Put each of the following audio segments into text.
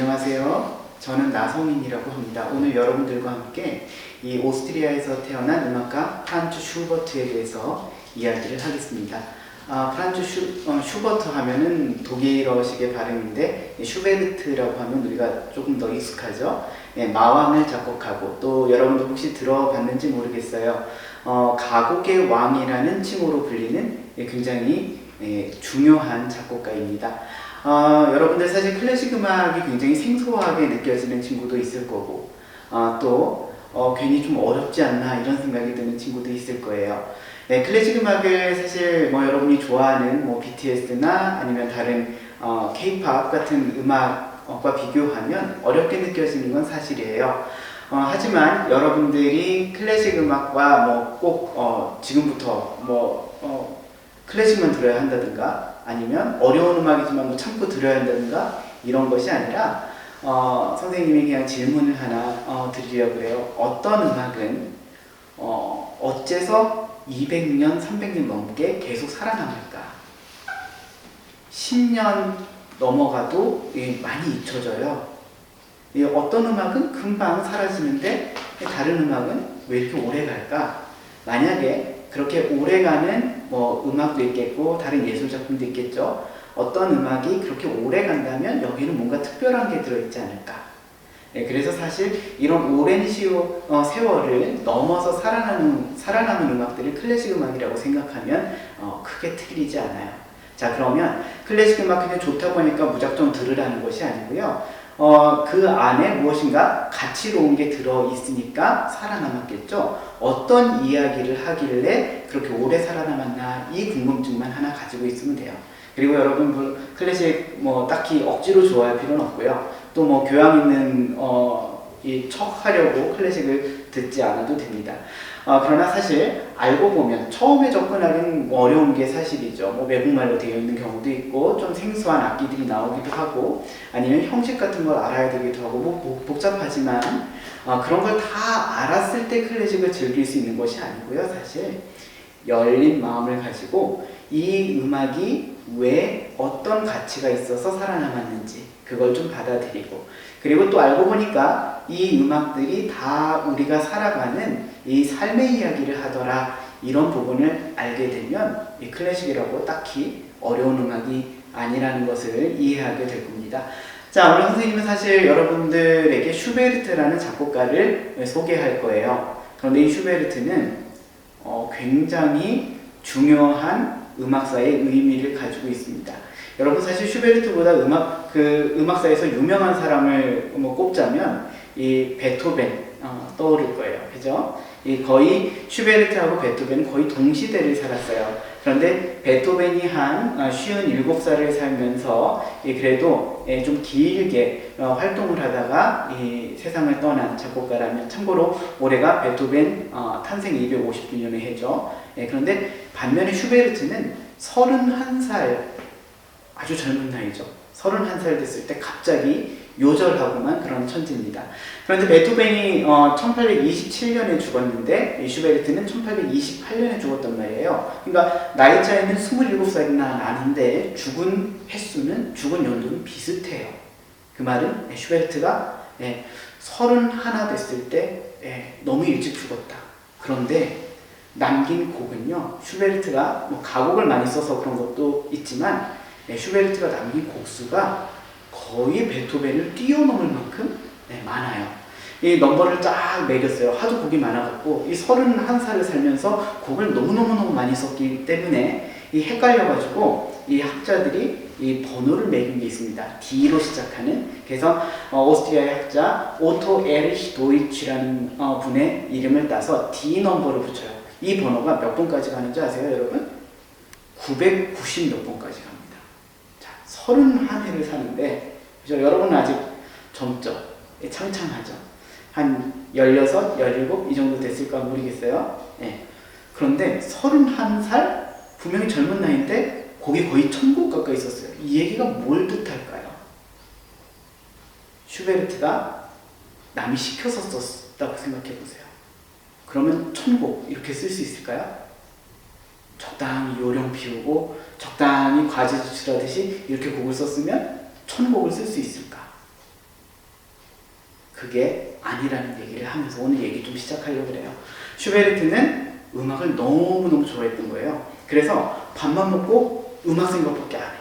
안녕하세요. 저는 나성인이라고 합니다. 오늘 여러분들과 함께 이 오스트리아에서 태어난 음악가 프란츠 슈버트에 대해서 이야기를 하겠습니다. 프란츠 슈버트 하면은 독일어식의 발음인데 슈베르트라고 하면 우리가 조금 더 익숙하죠. 마왕을 작곡하고 또 여러분들 혹시 들어봤는지 모르겠어요. 가곡의 왕이라는 칭호로 불리는 굉장히 중요한 작곡가입니다. 여러분들 사실 클래식 음악이 굉장히 생소하게 느껴지는 친구도 있을 거고 또 괜히 좀 어렵지 않나 이런 생각이 드는 친구도 있을 거예요. 클래식 음악을 사실 여러분이 좋아하는 BTS나 아니면 다른 K-pop 같은 음악과 비교하면 어렵게 느껴지는 건 사실이에요. 하지만 여러분들이 클래식 음악과 꼭 지금부터 클래식만 들어야 한다든가 아니면 어려운 음악이지만 참고 들어야 한다든가 이런 것이 아니라 선생님이 그냥 질문을 하나 드리려고 해요. 어떤 음악은 어째서 200년, 300년 넘게 계속 살아남을까? 10년 넘어가도 많이 잊혀져요. 어떤 음악은 금방 사라지는데 다른 음악은 왜 이렇게 오래 갈까? 만약에 그렇게 오래가는 음악도 있겠고 다른 예술작품도 있겠죠. 어떤 음악이 그렇게 오래 간다면 여기는 뭔가 특별한 게 들어있지 않을까. 그래서 사실 이런 오랜 세월을 넘어서 살아남은 음악들을 클래식 음악이라고 생각하면 크게 틀리지 않아요. 자, 그러면 클래식 음악 그냥 좋다고 하니까 무작정 들으라는 것이 아니고요. 그 안에 무엇인가 가치로운 게 들어있으니까 살아남았겠죠. 어떤 이야기를 하길래 그렇게 오래 살아남았나 이 궁금증만 하나 가지고 있으면 돼요. 그리고 여러분 클래식 딱히 억지로 좋아할 필요는 없고요. 또 교양 있는 척 하려고 클래식을 듣지 않아도 됩니다. 그러나 사실 알고 보면 처음에 접근하기는 어려운 게 사실이죠. 외국말로 되어 있는 경우도 있고 좀 생소한 악기들이 나오기도 하고 아니면 형식 같은 걸 알아야 되기도 하고 복잡하지만 그런 걸 다 알았을 때 클래식을 즐길 수 있는 것이 아니고요. 사실 열린 마음을 가지고 이 음악이 왜 어떤 가치가 있어서 살아남았는지 그걸 좀 받아들이고 그리고 또 알고 보니까 이 음악들이 다 우리가 살아가는 이 삶의 이야기를 하더라 이런 부분을 알게 되면 이 클래식이라고 딱히 어려운 음악이 아니라는 것을 이해하게 될 겁니다. 자, 오늘 선생님은 사실 여러분들에게 슈베르트라는 작곡가를 소개할 거예요. 그런데 이 슈베르트는 굉장히 중요한 음악사의 의미를 가지고 있습니다. 여러분 사실 슈베르트보다 음악사에서 유명한 사람을 꼽자면 이 베토벤 떠오를 거예요. 그죠? 거의 슈베르트하고 베토벤은 거의 동시대를 살았어요. 그런데 베토벤이 한 57살을 살면서 그래도 좀 길게 활동을 하다가 이 세상을 떠난 작곡가라면 참고로 올해가 베토벤 탄생 250주년의 해죠. 그런데 반면에 슈베르트는 31살 아주 젊은 나이죠. 31살 됐을 때 갑자기 요절하고만 그런 천재입니다. 그런데 베토벤이 1827년에 죽었는데 슈베르트는 1828년에 죽었단 말이에요. 그러니까 나이 차이는 27살이나 나는데 죽은 연도는 비슷해요. 그 말은 슈베르트가 31 됐을 때 너무 일찍 죽었다. 그런데 남긴 곡은요. 슈베르트가 가곡을 많이 써서 그런 것도 있지만 슈베르트가 남긴 곡수가 거의 베토벤을 뛰어넘을 만큼 많아요. 이 넘버를 쫙 매겼어요. 하도 곡이 많아갖고 이 31살을 살면서 곡을 너무너무 많이 썼기 때문에 이 헷갈려가지고 이 학자들이 이 번호를 매긴 게 있습니다. D로 시작하는. 그래서 오스트리아의 학자 오토 에리히 도이치라는 분의 이름을 따서 D 넘버를 붙여요. 이 번호가 몇 번까지 가는지 아세요, 여러분? 990 몇 번까지 갑니다. 자, 31해를 사는데 그죠? 여러분은 아직 젊죠? 창창하죠? 한 16, 17 이 정도 됐을까 모르겠어요. 그런데 31살? 분명히 젊은 나이인데 곡이 거의 1000곡 가까이 있었어요. 이 얘기가 뭘 뜻할까요? 슈베르트가 남이 시켜서 썼다고 생각해보세요. 그러면 1000곡 이렇게 쓸 수 있을까요? 적당히 요령 피우고 적당히 과제 제출하듯이 이렇게 곡을 썼으면 1000곡을 쓸 수 있을까? 그게 아니라는 얘기를 하면서 오늘 얘기 좀 시작하려고 그래요. 슈베르트는 음악을 너무너무 좋아했던 거예요. 그래서 밥만 먹고 음악 생각밖에 안 해요.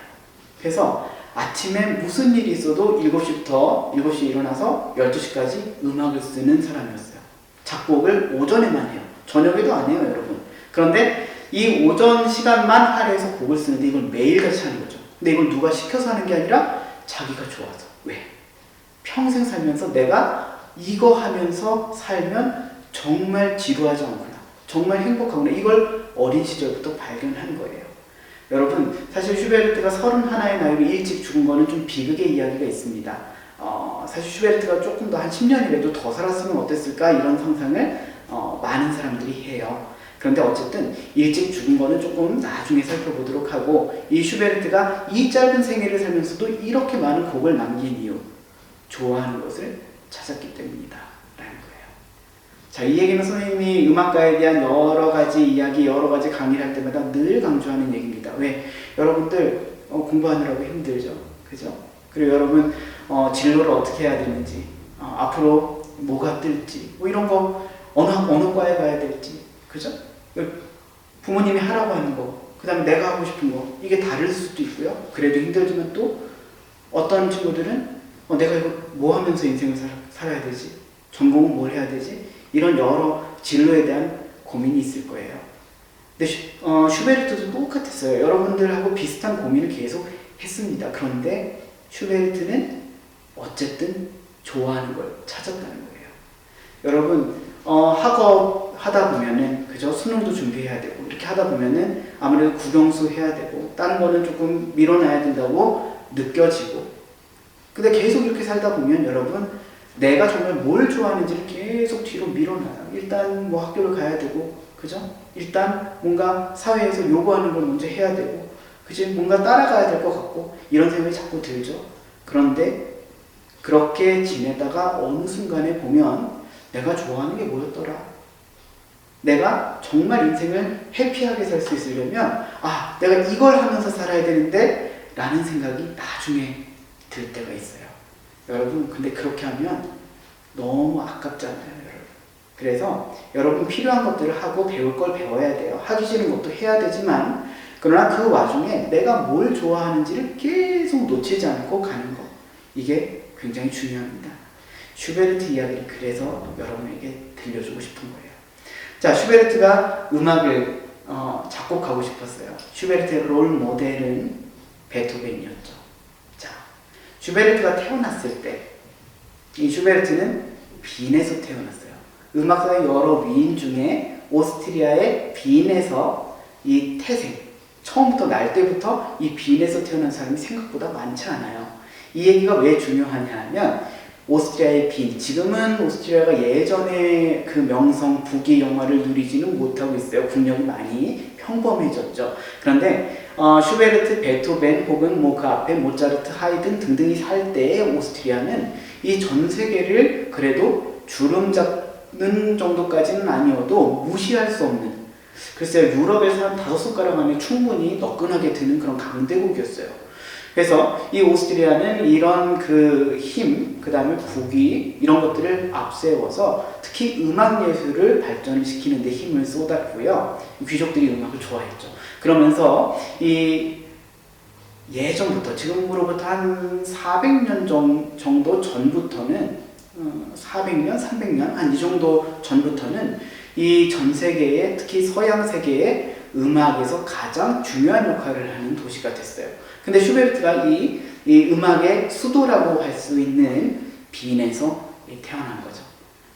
그래서 아침에 무슨 일이 있어도 7시부터 7시에 일어나서 12시까지 음악을 쓰는 사람이었어요. 작곡을 오전에만 해요. 저녁에도 안 해요, 여러분. 그런데 이 오전 시간만 할애해서 곡을 쓰는데 이걸 매일같이 하는 거죠. 근데 이걸 누가 시켜서 하는 게 아니라 자기가 좋아서. 왜? 평생 살면서 내가 이거 하면서 살면 정말 지루하지 않구나, 정말 행복하구나, 이걸 어린 시절부터 발견한 거예요. 여러분, 사실 슈베르트가 31의 나이로 일찍 죽은 거는 좀 비극의 이야기가 있습니다. 사실 슈베르트가 조금 더 한 10년이라도 더 살았으면 어땠을까, 이런 상상을 많은 사람들이 해요. 그런데 어쨌든 일찍 죽은 거는 조금 나중에 살펴보도록 하고, 이 슈베르트가 이 짧은 생애를 살면서도 이렇게 많은 곡을 남긴 이유, 좋아하는 것을 찾았기 때문이다 라는 거예요. 자, 이 얘기는 선생님이 음악가에 대한 여러 가지 이야기, 여러 가지 강의를 할 때마다 늘 강조하는 얘기입니다. 왜? 여러분들 공부하느라고 힘들죠, 그죠? 그리고 여러분 진로를 어떻게 해야 되는지, 앞으로 뭐가 뜰지, 뭐 이런 거, 어느 과에 가야 될지, 그죠? 부모님이 하라고 하는 거, 그 다음에 내가 하고 싶은 거, 이게 다를 수도 있고요. 그래도 힘들지만 또 어떤 친구들은 내가 이거 뭐 하면서 인생을 살아야 되지? 전공은 뭘 해야 되지? 이런 여러 진로에 대한 고민이 있을 거예요. 근데 슈베르트도 똑같았어요. 여러분들하고 비슷한 고민을 계속 했습니다. 그런데 슈베르트는 어쨌든 좋아하는 걸 찾았다는 거예요. 여러분, 학업 하다 보면은, 그죠? 수능도 준비해야 되고, 이렇게 하다 보면은 아무래도 국영수 해야 되고, 다른 거는 조금 밀어놔야 된다고 느껴지고, 근데 계속 이렇게 살다 보면 여러분, 내가 정말 뭘 좋아하는지를 계속 뒤로 밀어놔요. 일단 뭐 학교를 가야 되고, 그죠? 일단 뭔가 사회에서 요구하는 걸 먼저 해야 되고, 그지? 뭔가 따라가야 될 것 같고, 이런 생각이 자꾸 들죠. 그런데 그렇게 지내다가 어느 순간에 보면 내가 좋아하는 게 뭐였더라? 내가 정말 인생을 해피하게 살 수 있으려면 내가 이걸 하면서 살아야 되는데 라는 생각이 나중에 들 때가 있어요. 여러분, 근데 그렇게 하면 너무 아깝잖아요, 여러분. 그래서 여러분 필요한 것들을 하고 배울 걸 배워야 돼요. 하기 싫은 것도 해야 되지만, 그러나 그 와중에 내가 뭘 좋아하는지를 계속 놓치지 않고 가는 것, 이게 굉장히 중요합니다. 슈베르트 이야기를 그래서 여러분에게 들려주고 싶은 거예요. 자, 슈베르트가 음악을 작곡하고 싶었어요. 슈베르트의 롤 모델은 베토벤이었죠. 자, 슈베르트가 태어났을 때, 이 슈베르트는 빈에서 태어났어요. 음악사의 여러 위인 중에 오스트리아의 빈에서 이 태생, 처음부터 날 때부터 이 빈에서 태어난 사람이 생각보다 많지 않아요. 이 얘기가 왜 중요하냐 하면, 오스트리아의 빈, 지금은 오스트리아가 예전에 그 명성, 부귀 영화를 누리지는 못하고 있어요. 국력이 많이 평범해졌죠. 그런데 슈베르트, 베토벤 혹은 뭐 그 앞에 모차르트, 하이든 등등이 살 때의 오스트리아는 이 전 세계를 그래도 주름 잡는 정도까지는 아니어도 무시할 수 없는, 글쎄요, 유럽에서 한 5손가락 안에 충분히 너끈하게 드는 그런 강대국이었어요. 그래서 이 오스트리아는 이런 그 힘, 그 다음에 부귀, 이런 것들을 앞세워서 특히 음악 예술을 발전을 시키는 데 힘을 쏟았고요. 귀족들이 음악을 좋아했죠. 그러면서 이 예전부터, 지금으로부터 한 400년 정도 전부터는, 400년, 300년, 한 이 정도 전부터는 이 전 세계에, 특히 서양 세계의 음악에서 가장 중요한 역할을 하는 도시가 됐어요. 근데 슈베르트가 이 음악의 수도라고 할 수 있는 빈에서 태어난 거죠.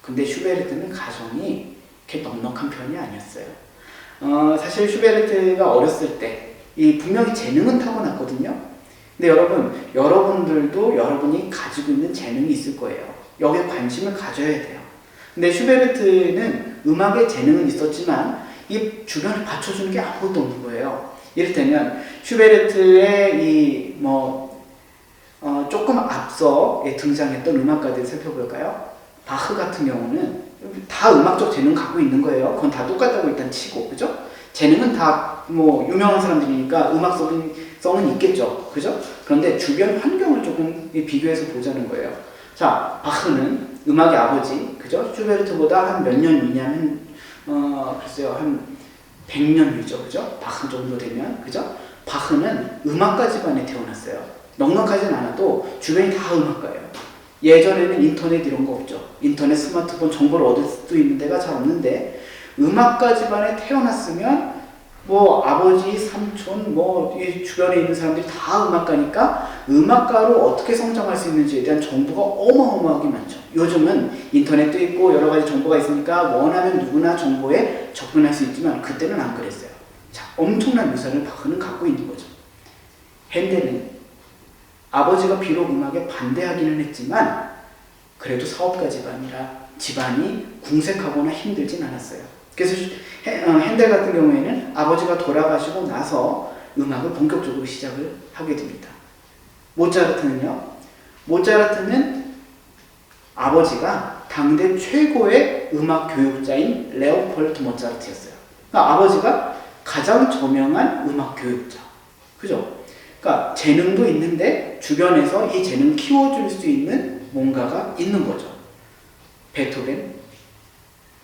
근데 슈베르트는 가정이 이렇게 넉넉한 편이 아니었어요. 사실 슈베르트가 어렸을 때 분명히 재능은 타고났거든요. 근데 여러분들도 여러분이 가지고 있는 재능이 있을 거예요. 여기에 관심을 가져야 돼요. 근데 슈베르트는 음악에 재능은 있었지만 이 주변을 받쳐주는 게 아무것도 없는 거예요. 이를테면 슈베르트의 조금 앞서 등장했던 음악가들 살펴볼까요? 바흐 같은 경우는 다 음악적 재능 갖고 있는 거예요. 그건 다 똑같다고 일단 치고, 그죠? 재능은 다 유명한 사람들이니까 음악성은 있겠죠, 그죠? 그런데 주변 환경을 조금 비교해서 보자는 거예요. 자, 바흐는 음악의 아버지, 그죠? 슈베르트보다 한 몇 년 위냐면, 글쎄요, 한 100년 위죠, 그죠? 바흐 정도 되면, 그죠? 바흐는 음악가 집안에 태어났어요. 넉넉하진 않아도 주변이 다 음악가예요. 예전에는 인터넷 이런 거 없죠. 인터넷, 스마트폰 정보를 얻을 수도 있는 데가 잘 없는데, 음악가 집안에 태어났으면 뭐 아버지, 삼촌, 뭐 이 주변에 있는 사람들이 다 음악가니까 음악가로 어떻게 성장할 수 있는지에 대한 정보가 어마어마하게 많죠. 요즘은 인터넷도 있고 여러 가지 정보가 있으니까 원하면 누구나 정보에 접근할 수 있지만 그때는 안 그랬어요. 자, 엄청난 유산을 바흐는 갖고 있는 거죠. 핸델은 아버지가 비록 음악에 반대하기는 했지만 그래도 사업가 집안이라 집안이 궁색하거나 힘들진 않았어요. 그래서 핸델 같은 경우에는 아버지가 돌아가시고 나서 음악을 본격적으로 시작을 하게 됩니다. 모차르트는요. 모차르트는 아버지가 당대 최고의 음악 교육자인 레오폴트 모차르트였어요. 그러니까 아버지가 가장 저명한 음악 교육자. 그죠? 그러니까 재능도 있는데 주변에서 이 재능을 키워줄 수 있는 뭔가가 있는 거죠.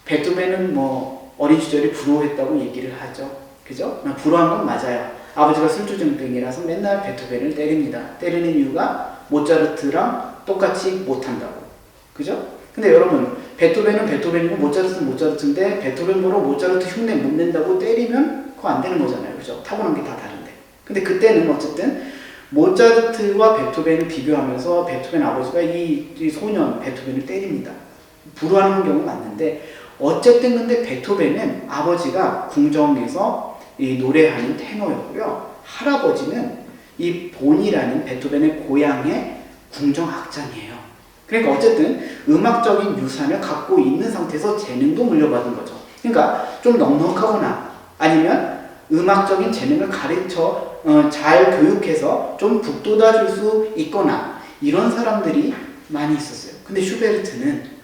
베토벤은 뭐 어린 시절에 불우했다고 얘기를 하죠. 그죠? 불우한 건 맞아요. 아버지가 술주정뱅이라서 맨날 베토벤을 때립니다. 때리는 이유가 모차르트랑 똑같이 못한다고. 그죠? 근데 여러분, 베토벤은 베토벤이고 모차르트는 모차르트인데 베토벤 보러 모차르트 흉내 못 낸다고 때리면 그거 안 되는 거잖아요. 그죠? 타고난 게 다 다른데. 근데 그때는 어쨌든 모차르트와 베토벤을 비교하면서 베토벤 아버지가 이 소년 베토벤을 때립니다. 불우하는 경우 맞는데 어쨌든 근데 베토벤은 아버지가 궁정에서 이 노래하는 테너였고요. 할아버지는 이 본이라는 베토벤의 고향의 궁정악장이에요. 그러니까 어쨌든 음악적인 유산을 갖고 있는 상태에서 재능도 물려받은 거죠. 그러니까 좀 넉넉하거나 아니면 음악적인 재능을 가르쳐 잘 교육해서 좀 북돋아줄 수 있거나 이런 사람들이 많이 있었어요. 근데 슈베르트는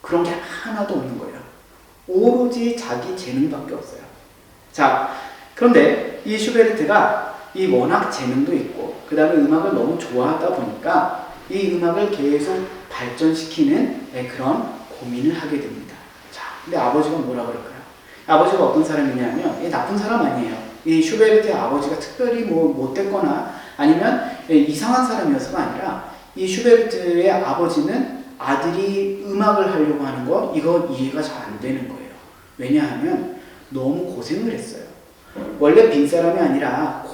그런 게 하나도 없는 거예요. 오로지 자기 재능밖에 없어요. 자, 그런데 이 슈베르트가 이 워낙 재능도 있고 그 다음에 음악을 너무 좋아하다 보니까 이 음악을 계속 발전시키는 그런 고민을 하게 됩니다. 자, 근데 아버지가 뭐라 그럴까요? 아버지가 어떤 사람이냐면 나쁜 사람 아니에요. 이 슈베르트의 아버지가 특별히 뭐 못됐거나 아니면 이상한 사람이어서가 아니라 이 슈베르트의 아버지는 아들이 음악을 하려고 하는 거 이거 이해가 잘 안 되는 거예요. 왜냐하면 너무 고생을 했어요. 원래 빈사람이 아니라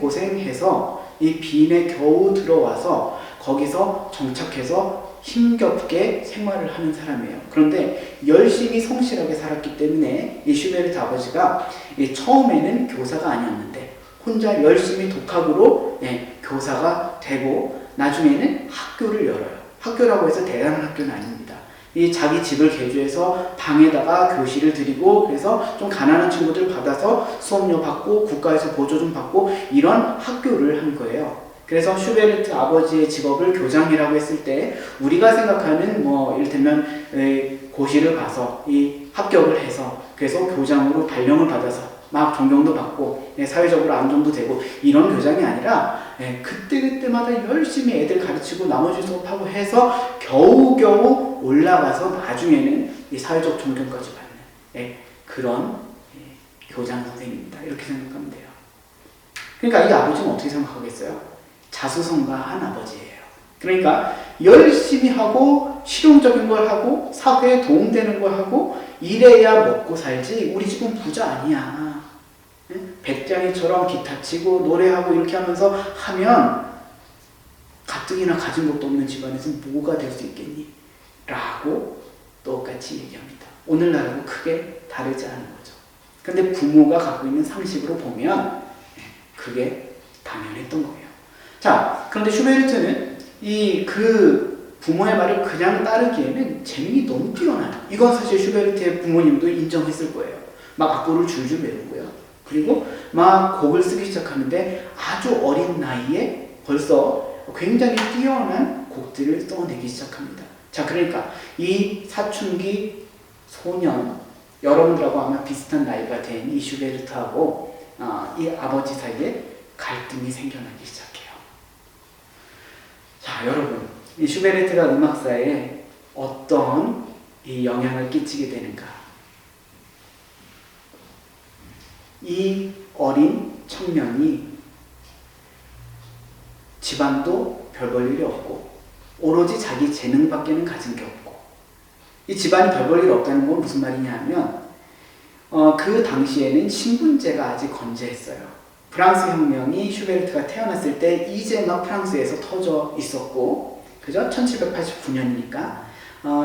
고생해서 이 빈에 겨우 들어와서 거기서 정착해서 힘겹게 생활을 하는 사람이에요. 그런데 열심히 성실하게 살았기 때문에 이 슈베르트 아버지가 처음에는 교사가 아니었는데 혼자 열심히 독학으로 교사가 되고 나중에는 학교를 열어요. 학교라고 해서 대단한 학교는 아닙니다. 이 자기 집을 개조해서 방에다가 교실을 드리고 그래서 좀 가난한 친구들 받아서 수업료 받고 국가에서 보조 좀 받고 이런 학교를 한 거예요. 그래서 슈베르트 아버지의 직업을 교장이라고 했을 때 우리가 생각하는 뭐 이를테면 고시를 가서 이 합격을 해서 그래서 교장으로 발령을 받아서 막 존경도 받고 사회적으로 안정도 되고 이런 교장이 아니라 그때마다 열심히 애들 가르치고 나머지 수업하고 해서 겨우겨우 올라가서 나중에는 이 사회적 존경까지 받는 그런 교장 선생님입니다. 이렇게 생각하면 돼요. 그러니까 이 아버지는 어떻게 생각하겠어요? 자수성가한 아버지예요. 그러니까 열심히 하고 실용적인 걸 하고 사회에 도움되는 걸 하고 이래야 먹고 살지 우리 집은 부자 아니야. 백장이처럼 기타 치고 노래하고 이렇게 하면서 하면 가뜩이나 가진 것도 없는 집안에서 뭐가 될 수 있겠니? 라고 똑같이 얘기합니다. 오늘날하고 크게 다르지 않은 거죠. 근데 부모가 갖고 있는 상식으로 보면 그게 당연했던 거예요. 자, 그런데 슈베르트는 그 부모의 말을 그냥 따르기에는 재능이 너무 뛰어나요. 이건 사실 슈베르트의 부모님도 인정했을 거예요. 막 악보를 줄줄 외우고요. 그리고 막 곡을 쓰기 시작하는데 아주 어린 나이에 벌써 굉장히 뛰어난 곡들을 써내기 시작합니다. 자, 그러니까 이 사춘기 소년, 여러분들하고 아마 비슷한 나이가 된 이 슈베르트하고 이 아버지 사이에 갈등이 생겨나기 시작해요. 자, 여러분, 이 슈베르트가 음악사에 어떤 이 영향을 끼치게 되는가? 이 어린 청년이 집안도 별 볼 일이 없고 오로지 자기 재능밖에는 가진 게 없고, 이 집안이 별 볼 일 없다는 건 무슨 말이냐 하면 그 당시에는 신분제가 아직 건재했어요. 프랑스 혁명이 슈베르트가 태어났을 때 이제 막 프랑스에서 터져 있었고, 그죠? 1789년이니까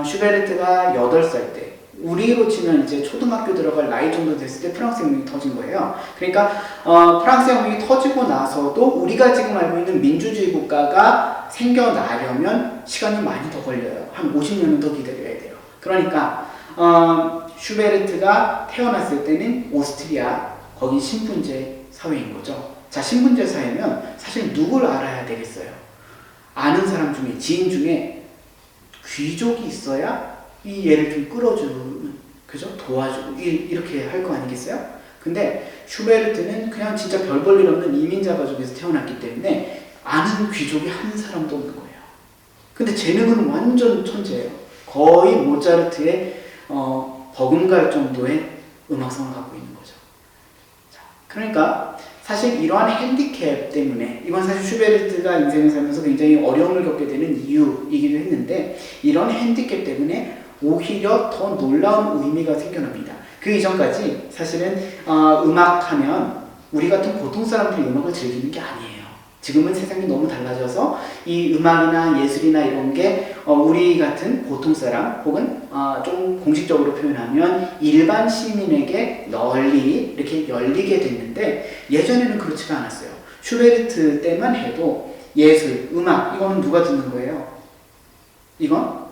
슈베르트가 8살 때, 우리로 치면 이제 초등학교 들어갈 나이 정도 됐을 때 프랑스 혁명이 터진 거예요. 그러니까 프랑스 혁명이 터지고 나서도 우리가 지금 알고 있는 민주주의 국가가 생겨나려면 시간이 많이 더 걸려요. 한 50년은 더 기다려야 돼요. 그러니까 슈베르트가 태어났을 때는 오스트리아, 거긴 신분제 사회인 거죠. 자, 신분제 사회면 사실 누굴 알아야 되겠어요? 아는 사람 중에, 지인 중에 귀족이 있어야 이 얘를 좀 끌어주는, 그죠? 도와주고 이렇게 할 거 아니겠어요? 근데 슈베르트는 그냥 진짜 별 볼 일 없는 이민자 가족에서 태어났기 때문에 아는 귀족이 한 사람도 없는 거예요. 근데 재능은 완전 천재예요. 거의 모차르트의 버금갈 정도의 음악성을 갖고 있는 거죠. 자, 그러니까 사실 이러한 핸디캡 때문에, 이건 사실 슈베르트가 인생을 살면서 굉장히 어려움을 겪게 되는 이유이기도 했는데, 이런 핸디캡 때문에 오히려 더 놀라운 의미가 생겨납니다. 그 이전까지 사실은 음악하면 우리 같은 보통 사람들이 음악을 즐기는 게 아니에요. 지금은 세상이 너무 달라져서 이 음악이나 예술이나 이런 게 우리 같은 보통 사람, 혹은 좀 공식적으로 표현하면 일반 시민에게 널리 이렇게 열리게 됐는데, 예전에는 그렇지가 않았어요. 슈베르트 때만 해도 예술, 음악, 이거는 누가 듣는 거예요? 이건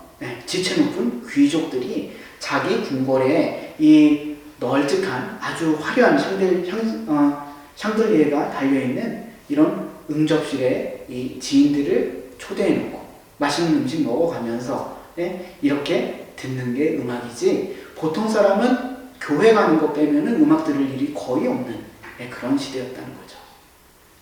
지체 높은 귀족들이 자기 궁궐에 이 널찍한 아주 화려한 샹들리에가 달려있는 이런 응접실에 이 지인들을 초대해놓고 맛있는 음식 먹어가면서 이렇게 듣는 게 음악이지, 보통 사람은 교회 가는 거 빼면은 음악 들을 일이 거의 없는 그런 시대였다는 거죠.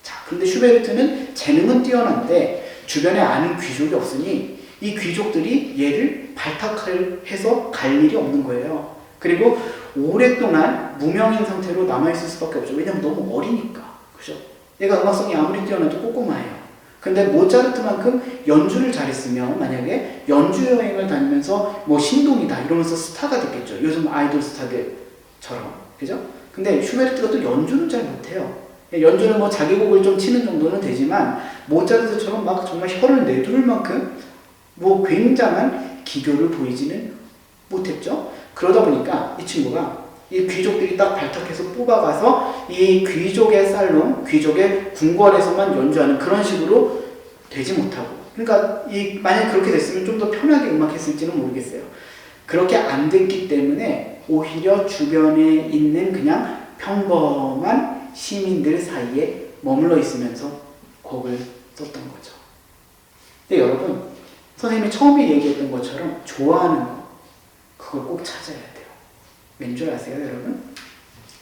자, 근데 슈베르트는 재능은 뛰어난데 주변에 아는 귀족이 없으니 이 귀족들이 얘를 발탁해서 갈 일이 없는 거예요. 그리고 오랫동안 무명인 상태로 남아있을 수밖에 없죠. 왜냐면 너무 어리니까. 그죠? 얘가 음악성이 아무리 뛰어나도 꼬꼬마예요. 근데 모차르트만큼 연주를 잘했으면 만약에 연주 여행을 다니면서 뭐 신동이다 이러면서 스타가 됐겠죠. 요즘 아이돌 스타들처럼. 그죠? 근데 슈베르트가 또 연주는 잘 못해요. 연주는 뭐 자기 곡을 좀 치는 정도는 되지만 모차르트처럼 막 정말 혀를 내두를 만큼 뭐 굉장한 기교를 보이지는 못했죠. 그러다 보니까 이 친구가 이 귀족들이 딱 발탁해서 뽑아가서 이 귀족의 살롱, 귀족의 궁궐에서만 연주하는 그런 식으로 되지 못하고, 그러니까 만약 그렇게 됐으면 좀 더 편하게 음악했을지는 모르겠어요. 그렇게 안 됐기 때문에 오히려 주변에 있는 그냥 평범한 시민들 사이에 머물러 있으면서 곡을 썼던 거죠. 근데 여러분, 선생님이 처음에 얘기했던 것처럼 좋아하는 거, 그걸 꼭 찾아야 돼요. 왠 줄 아세요, 여러분?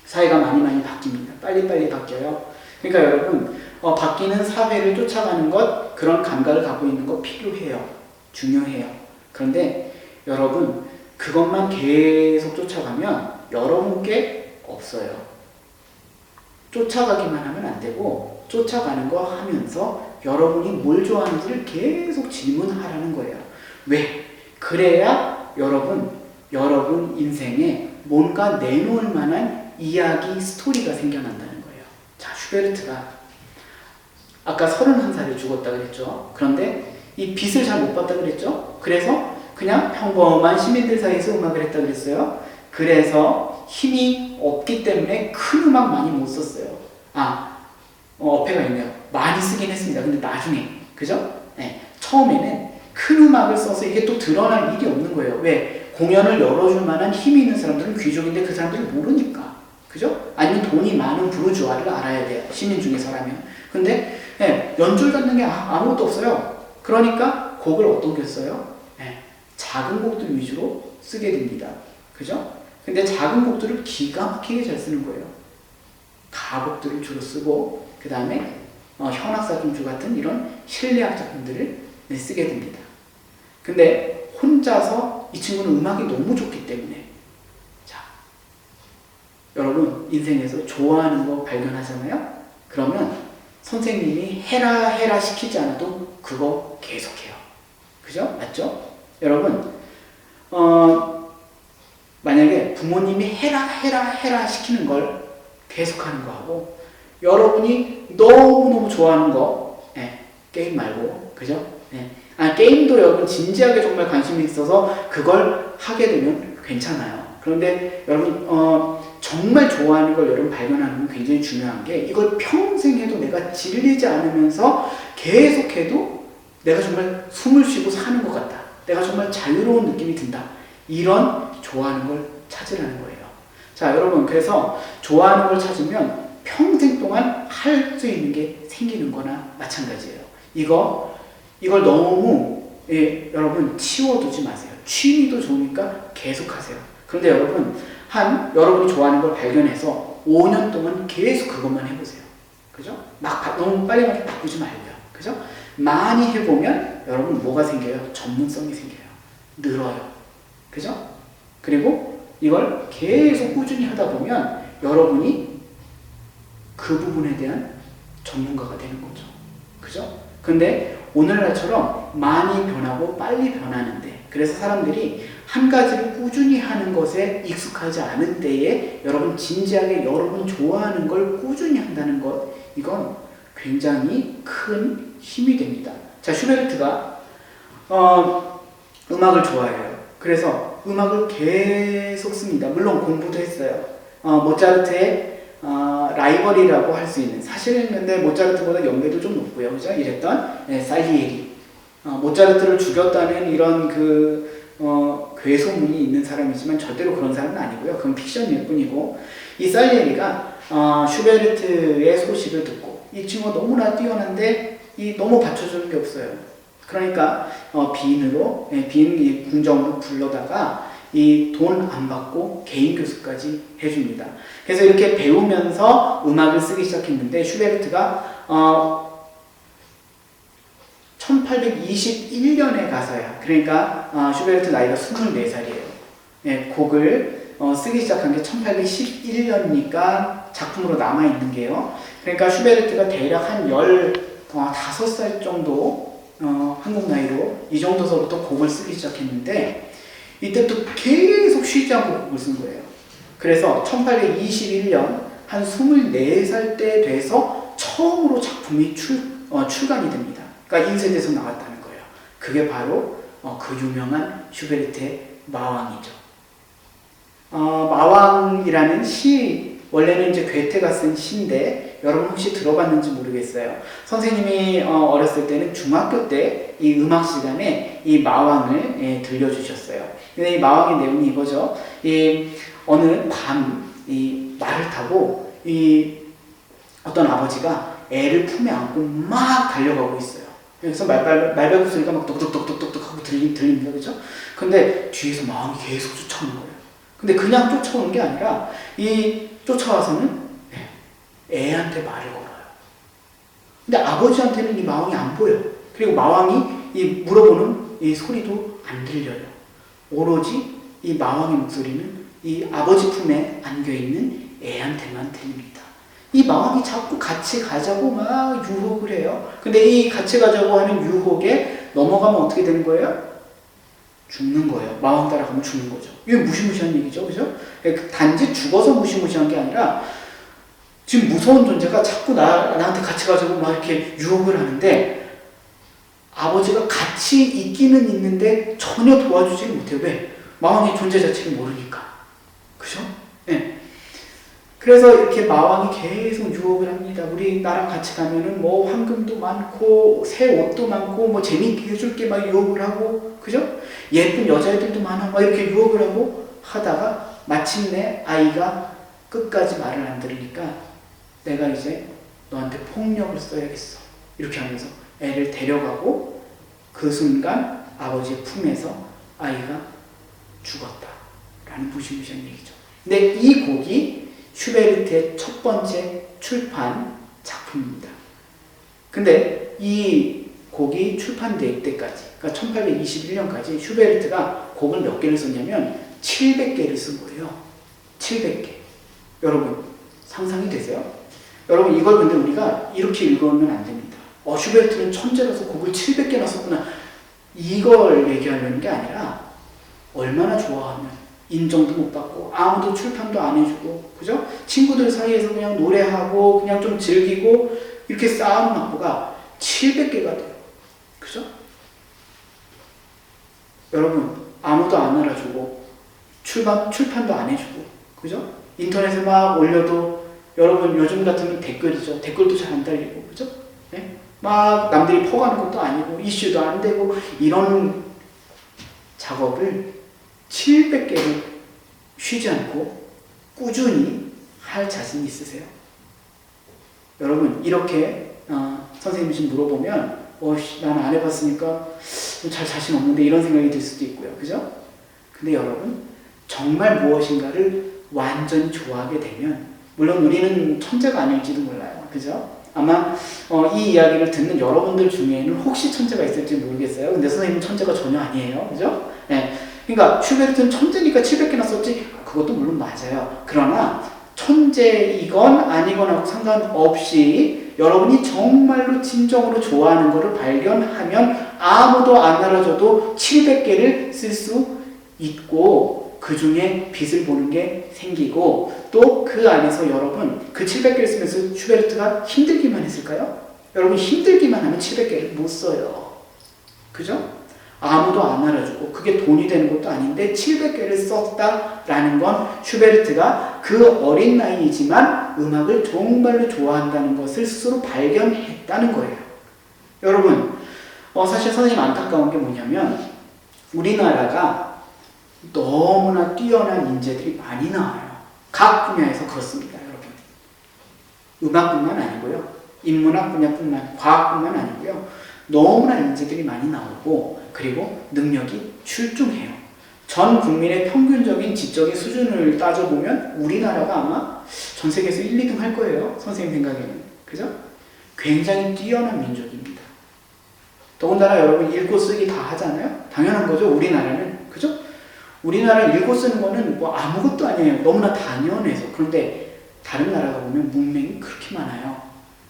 사회가 많이 바뀝니다. 빨리빨리 바뀌어요. 그러니까 여러분, 바뀌는 사회를 쫓아가는 것, 그런 감각을 갖고 있는 거 필요해요. 중요해요. 그런데 여러분, 그것만 계속 쫓아가면 여러분께 없어요. 쫓아가기만 하면 안 되고, 쫓아가는 거 하면서 여러분이 뭘 좋아하는지를 계속 질문하라는 거예요. 왜? 그래야 여러분 인생에 뭔가 내놓을 만한 이야기, 스토리가 생겨난다는 거예요. 자, 슈베르트가 아까 31살에 죽었다 그랬죠. 그런데 이 빚을 잘 못 받다 그랬죠. 그래서 그냥 평범한 시민들 사이에서 음악을 했다 그랬어요. 그래서 힘이 없기 때문에 큰 음악 많이 못 썼어요. 어폐가 있네요. 많이 쓰긴 했습니다. 근데 나중에, 그죠? 네, 처음에는 큰 음악을 써서 이게 또 드러날 일이 없는 거예요. 왜? 공연을 열어줄 만한 힘이 있는 사람들은 귀족인데 그 사람들을 모르니까. 그죠? 아니면 돈이 많은 부르주아를 알아야 돼요. 시민 중에서라면. 근데 연주를 갖는 게 아무것도 없어요. 그러니까 곡을 어떻게 써요? 작은 곡들 위주로 쓰게 됩니다. 그죠? 근데 작은 곡들을 기가 막히게 잘 쓰는 거예요. 가곡들을 주로 쓰고, 그 다음에 현악사중주 같은 이런 실내악 작품들을 쓰게 됩니다. 근데 혼자서 이 친구는 음악이 너무 좋기 때문에, 자, 여러분 인생에서 좋아하는 거 발견하잖아요? 그러면 선생님이 해라 시키지 않아도 그거 계속해요. 그죠? 맞죠? 여러분 만약에 부모님이 해라 시키는 걸 계속하는 거하고 여러분이 너무너무 좋아하는 거, 게임 말고, 그죠? 게임도 여러분 진지하게 정말 관심이 있어서 그걸 하게 되면 괜찮아요. 그런데 여러분 정말 좋아하는 걸 여러분 발견하는 건 굉장히 중요한 게, 이걸 평생 해도 내가 질리지 않으면서 계속해도 내가 정말 숨을 쉬고 사는 것 같다, 내가 정말 자유로운 느낌이 든다, 이런 좋아하는 걸 찾으라는 거예요. 자, 여러분, 그래서 좋아하는 걸 찾으면 평생 동안 할 수 있는 게 생기는 거나 마찬가지예요. 이걸 너무 여러분 치워두지 마세요. 취미도 좋으니까 계속하세요. 그런데 여러분, 여러분이 좋아하는 걸 발견해서 5년 동안 계속 그것만 해보세요. 그죠? 너무 빨리 바꾸지 말고요. 그죠? 많이 해보면 여러분 뭐가 생겨요? 전문성이 생겨요. 늘어요. 그죠? 그리고 이걸 계속 꾸준히 하다 보면 여러분이 그 부분에 대한 전문가가 되는 거죠. 그죠? 근데 오늘날처럼 많이 변하고 빨리 변하는데, 그래서 사람들이 한 가지를 꾸준히 하는 것에 익숙하지 않은 때에 여러분 진지하게 여러분 좋아하는 걸 꾸준히 한다는 것, 이건 굉장히 큰 힘이 됩니다. 자, 슈베르트가 음악을 좋아해요. 그래서 음악을 계속 씁니다. 물론 공부도 했어요. 모차르트의 라이벌이라고 할 수 있는, 사실은 근데 모차르트보다 연배도 좀 높고요. 그죠? 이랬던 살리에리. 모차르트를 죽였다는 이런 괴소문이 있는 사람이지만 절대로 그런 사람은 아니고요. 그건 픽션일 뿐이고, 이 살리에리가 슈베르트의 소식을 듣고, 이 친구가 너무나 뛰어난데 너무 받쳐주는 게 없어요. 그러니까 빈 궁정으로 불러다가 이 돈 안 받고 개인 교습까지 해줍니다. 그래서 이렇게 배우면서 음악을 쓰기 시작했는데, 슈베르트가 1821년에 가서야, 그러니까 슈베르트 나이가 24살이에요. 곡을 쓰기 시작한 게 1811년이니까 작품으로 남아있는 게요. 그러니까 슈베르트가 대략 한 15살 정도, 한국 나이로 이 정도서부터 곡을 쓰기 시작했는데, 이때부터 계속 쉬지 않고 곡을 쓴 거예요. 그래서 1821년 한 24살 때 돼서 처음으로 작품이 출간이 됩니다. 그러니까 인쇄돼서 나왔다는 거예요. 그게 바로 그 유명한 슈베르트의 마왕이죠. 마왕이라는 시, 원래는 이제 괴테가 쓴 시인데 여러분 혹시 들어봤는지 모르겠어요. 선생님이 어렸을 때는 중학교 때 이 음악 시간에 이 마왕을 들려주셨어요. 근데 이 마왕의 내용이 이거죠. 어느 밤 이 말을 타고 어떤 아버지가 애를 품에 안고 막 달려가고 있어요. 그래서 말발굽 소리가 막 똑똑똑똑똑 하고 들립니다. 그죠? 근데 뒤에서 마왕이 계속 쫓아오는 거예요. 근데 그냥 쫓아오는 게 아니라 쫓아와서는 애한테 말을 걸어요. 근데 아버지한테는 이 마왕이 안 보여요. 그리고 마왕이 물어보는 이 소리도 안 들려요. 오로지 이 마왕의 목소리는 이 아버지 품에 안겨있는 애한테만 들립니다. 이 마왕이 자꾸 같이 가자고 막 유혹을 해요. 근데 이 같이 가자고 하는 유혹에 넘어가면 어떻게 되는 거예요? 죽는 거예요. 마왕 따라가면 죽는 거죠. 이게 무시무시한 얘기죠. 그죠? 단지 죽어서 무시무시한 게 아니라 지금 무서운 존재가 자꾸 나한테 같이 가자고 막 이렇게 유혹을 하는데, 아버지가 같이 있기는 있는데 전혀 도와주지를 못해요. 왜? 마왕의 존재 자체를 모르니까. 그죠? 네. 그래서 이렇게 마왕이 계속 유혹을 합니다. 우리 나랑 같이 가면은 뭐 황금도 많고 새 옷도 많고 뭐 재밌게 해줄게 막 유혹을 하고, 그죠? 예쁜 여자애들도 많아 막 이렇게 유혹을 하고 하다가 마침내 아이가 끝까지 말을 안 들으니까 내가 이제 너한테 폭력을 써야겠어, 이렇게 하면서 애를 데려가고, 그 순간 아버지의 품에서 아이가 죽었다라는 무시무시한 얘기죠. 근데 이 곡이 슈베르트의 첫 번째 출판 작품입니다. 근데 이 곡이 출판될 때까지, 그러니까 1821년까지 슈베르트가 곡을 몇 개를 썼냐면 700개를 쓴 거예요. 700개. 여러분 상상이 되세요? 여러분 이걸 근데 우리가 이렇게 읽으면 안 됩니다. 슈베르트는 천재라서 곡을 700개나 썼구나. 이걸 얘기하려는 게 아니라 얼마나 좋아하면 인정도 못 받고 아무도 출판도 안 해주고, 그죠? 친구들 사이에서 그냥 노래하고 그냥 좀 즐기고 이렇게 쌓은 악보가 700개가 돼요. 그죠? 여러분 아무도 안 알아주고 출판도 안 해주고, 그죠? 인터넷에 막 올려도 여러분 요즘 같으면 댓글이죠. 댓글도 잘 안 달리고, 그죠? 네? 막 남들이 퍼가는 것도 아니고 이슈도 안 되고 이런 작업을 700개를 쉬지 않고 꾸준히 할 자신 있으세요? 여러분 이렇게 선생님이 지금 물어보면 난 안 해봤으니까 잘 자신 없는데 이런 생각이 들 수도 있고요. 그죠? 근데 여러분 정말 무엇인가를 완전히 좋아하게 되면, 물론 우리는 천재가 아닐지도 몰라요. 그죠? 아마 이 이야기를 듣는 여러분들 중에는 혹시 천재가 있을지 모르겠어요. 근데 선생님은 천재가 전혀 아니에요. 그죠? 네. 그러니까 슈베르트는 천재니까 700개나 썼지, 그것도 물론 맞아요. 그러나 천재이건 아니건 상관없이 여러분이 정말로 진정으로 좋아하는 것을 발견하면 아무도 안 알아줘도 700개를 쓸 수 있고, 그 중에 빛을 보는 게 생기고, 또 그 안에서 여러분 그 700개를 쓰면서 슈베르트가 힘들기만 했을까요? 여러분 힘들기만 하면 700개를 못 써요. 그죠? 아무도 안 알아주고 그게 돈이 되는 것도 아닌데 700개를 썼다라는 건 슈베르트가 그 어린 나이이지만 음악을 정말로 좋아한다는 것을 스스로 발견했다는 거예요. 여러분 사실 선생님 안타까운 게 뭐냐면 우리나라가 너무나 뛰어난 인재들이 많이 나와요. 각 분야에서 그렇습니다. 여러분 음악뿐만 아니고요, 인문학 분야뿐만, 과학뿐만 아니고요, 너무나 인재들이 많이 나오고 그리고 능력이 출중해요. 전 국민의 평균적인 지적인 수준을 따져보면 우리나라가 아마 전 세계에서 1, 2등 할 거예요. 선생님 생각에는. 그죠? 굉장히 뛰어난 민족입니다. 더군다나 여러분 읽고 쓰기 다 하잖아요. 당연한 거죠. 우리나라는. 그죠? 우리나라 읽고 쓰는 거는 뭐 아무것도 아니에요. 너무나 당연해서. 그런데 다른 나라가 보면 문맹이 그렇게 많아요.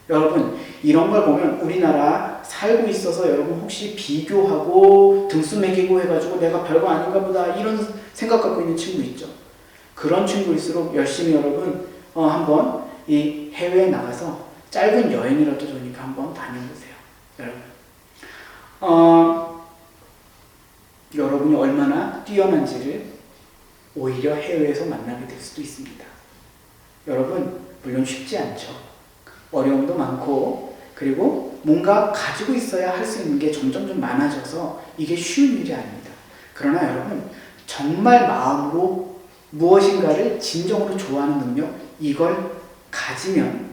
여러분 이런 걸 보면 우리나라 살고 있어서 여러분 혹시 비교하고 등수 매기고 해가지고 내가 별거 아닌가 보다 이런 생각 갖고 있는 친구 있죠. 그런 친구일수록 열심히 여러분 한번 이 해외에 나가서 짧은 여행이라도 좋으니까 한번 다녀보세요. 여러분 여러분이 얼마나 뛰어난지를 오히려 해외에서 만나게 될 수도 있습니다. 여러분 물론 쉽지 않죠. 어려움도 많고 그리고 뭔가 가지고 있어야 할 수 있는 게 점점 좀 많아져서 이게 쉬운 일이 아닙니다. 그러나 여러분 정말 마음으로 무엇인가를 진정으로 좋아하는 능력, 이걸 가지면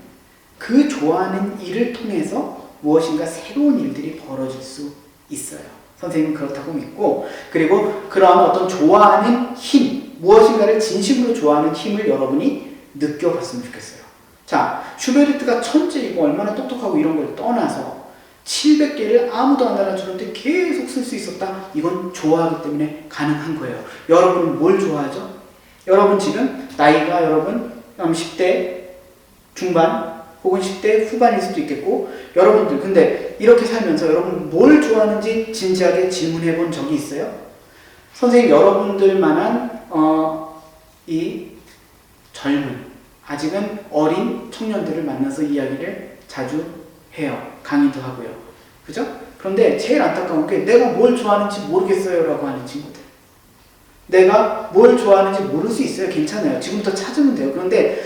그 좋아하는 일을 통해서 무엇인가 새로운 일들이 벌어질 수 있어요. 선생님은 그렇다고 믿고, 그리고 그러한 어떤 좋아하는 힘, 무엇인가를 진심으로 좋아하는 힘을 여러분이 느껴봤으면 좋겠어요. 자, 슈베르트가 천재이고 얼마나 똑똑하고 이런 걸 떠나서 700개를 아무도 안 알아주는데 계속 쓸 수 있었다. 이건 좋아하기 때문에 가능한 거예요. 여러분은 뭘 좋아하죠? 여러분 지금 나이가 여러분 10대 중반 혹은 10대 후반일 수도 있겠고, 여러분들 근데 이렇게 살면서 여러분 뭘 좋아하는지 진지하게 질문해 본 적이 있어요? 선생님 여러분들만한 이 젊은 아직은 어린 청년들을 만나서 이야기를 자주 해요. 강의도 하고요. 그죠? 그런데 제일 안타까운 게 내가 뭘 좋아하는지 모르겠어요 라고 하는 친구들. 내가 뭘 좋아하는지 모를 수 있어요. 괜찮아요. 지금부터 찾으면 돼요. 그런데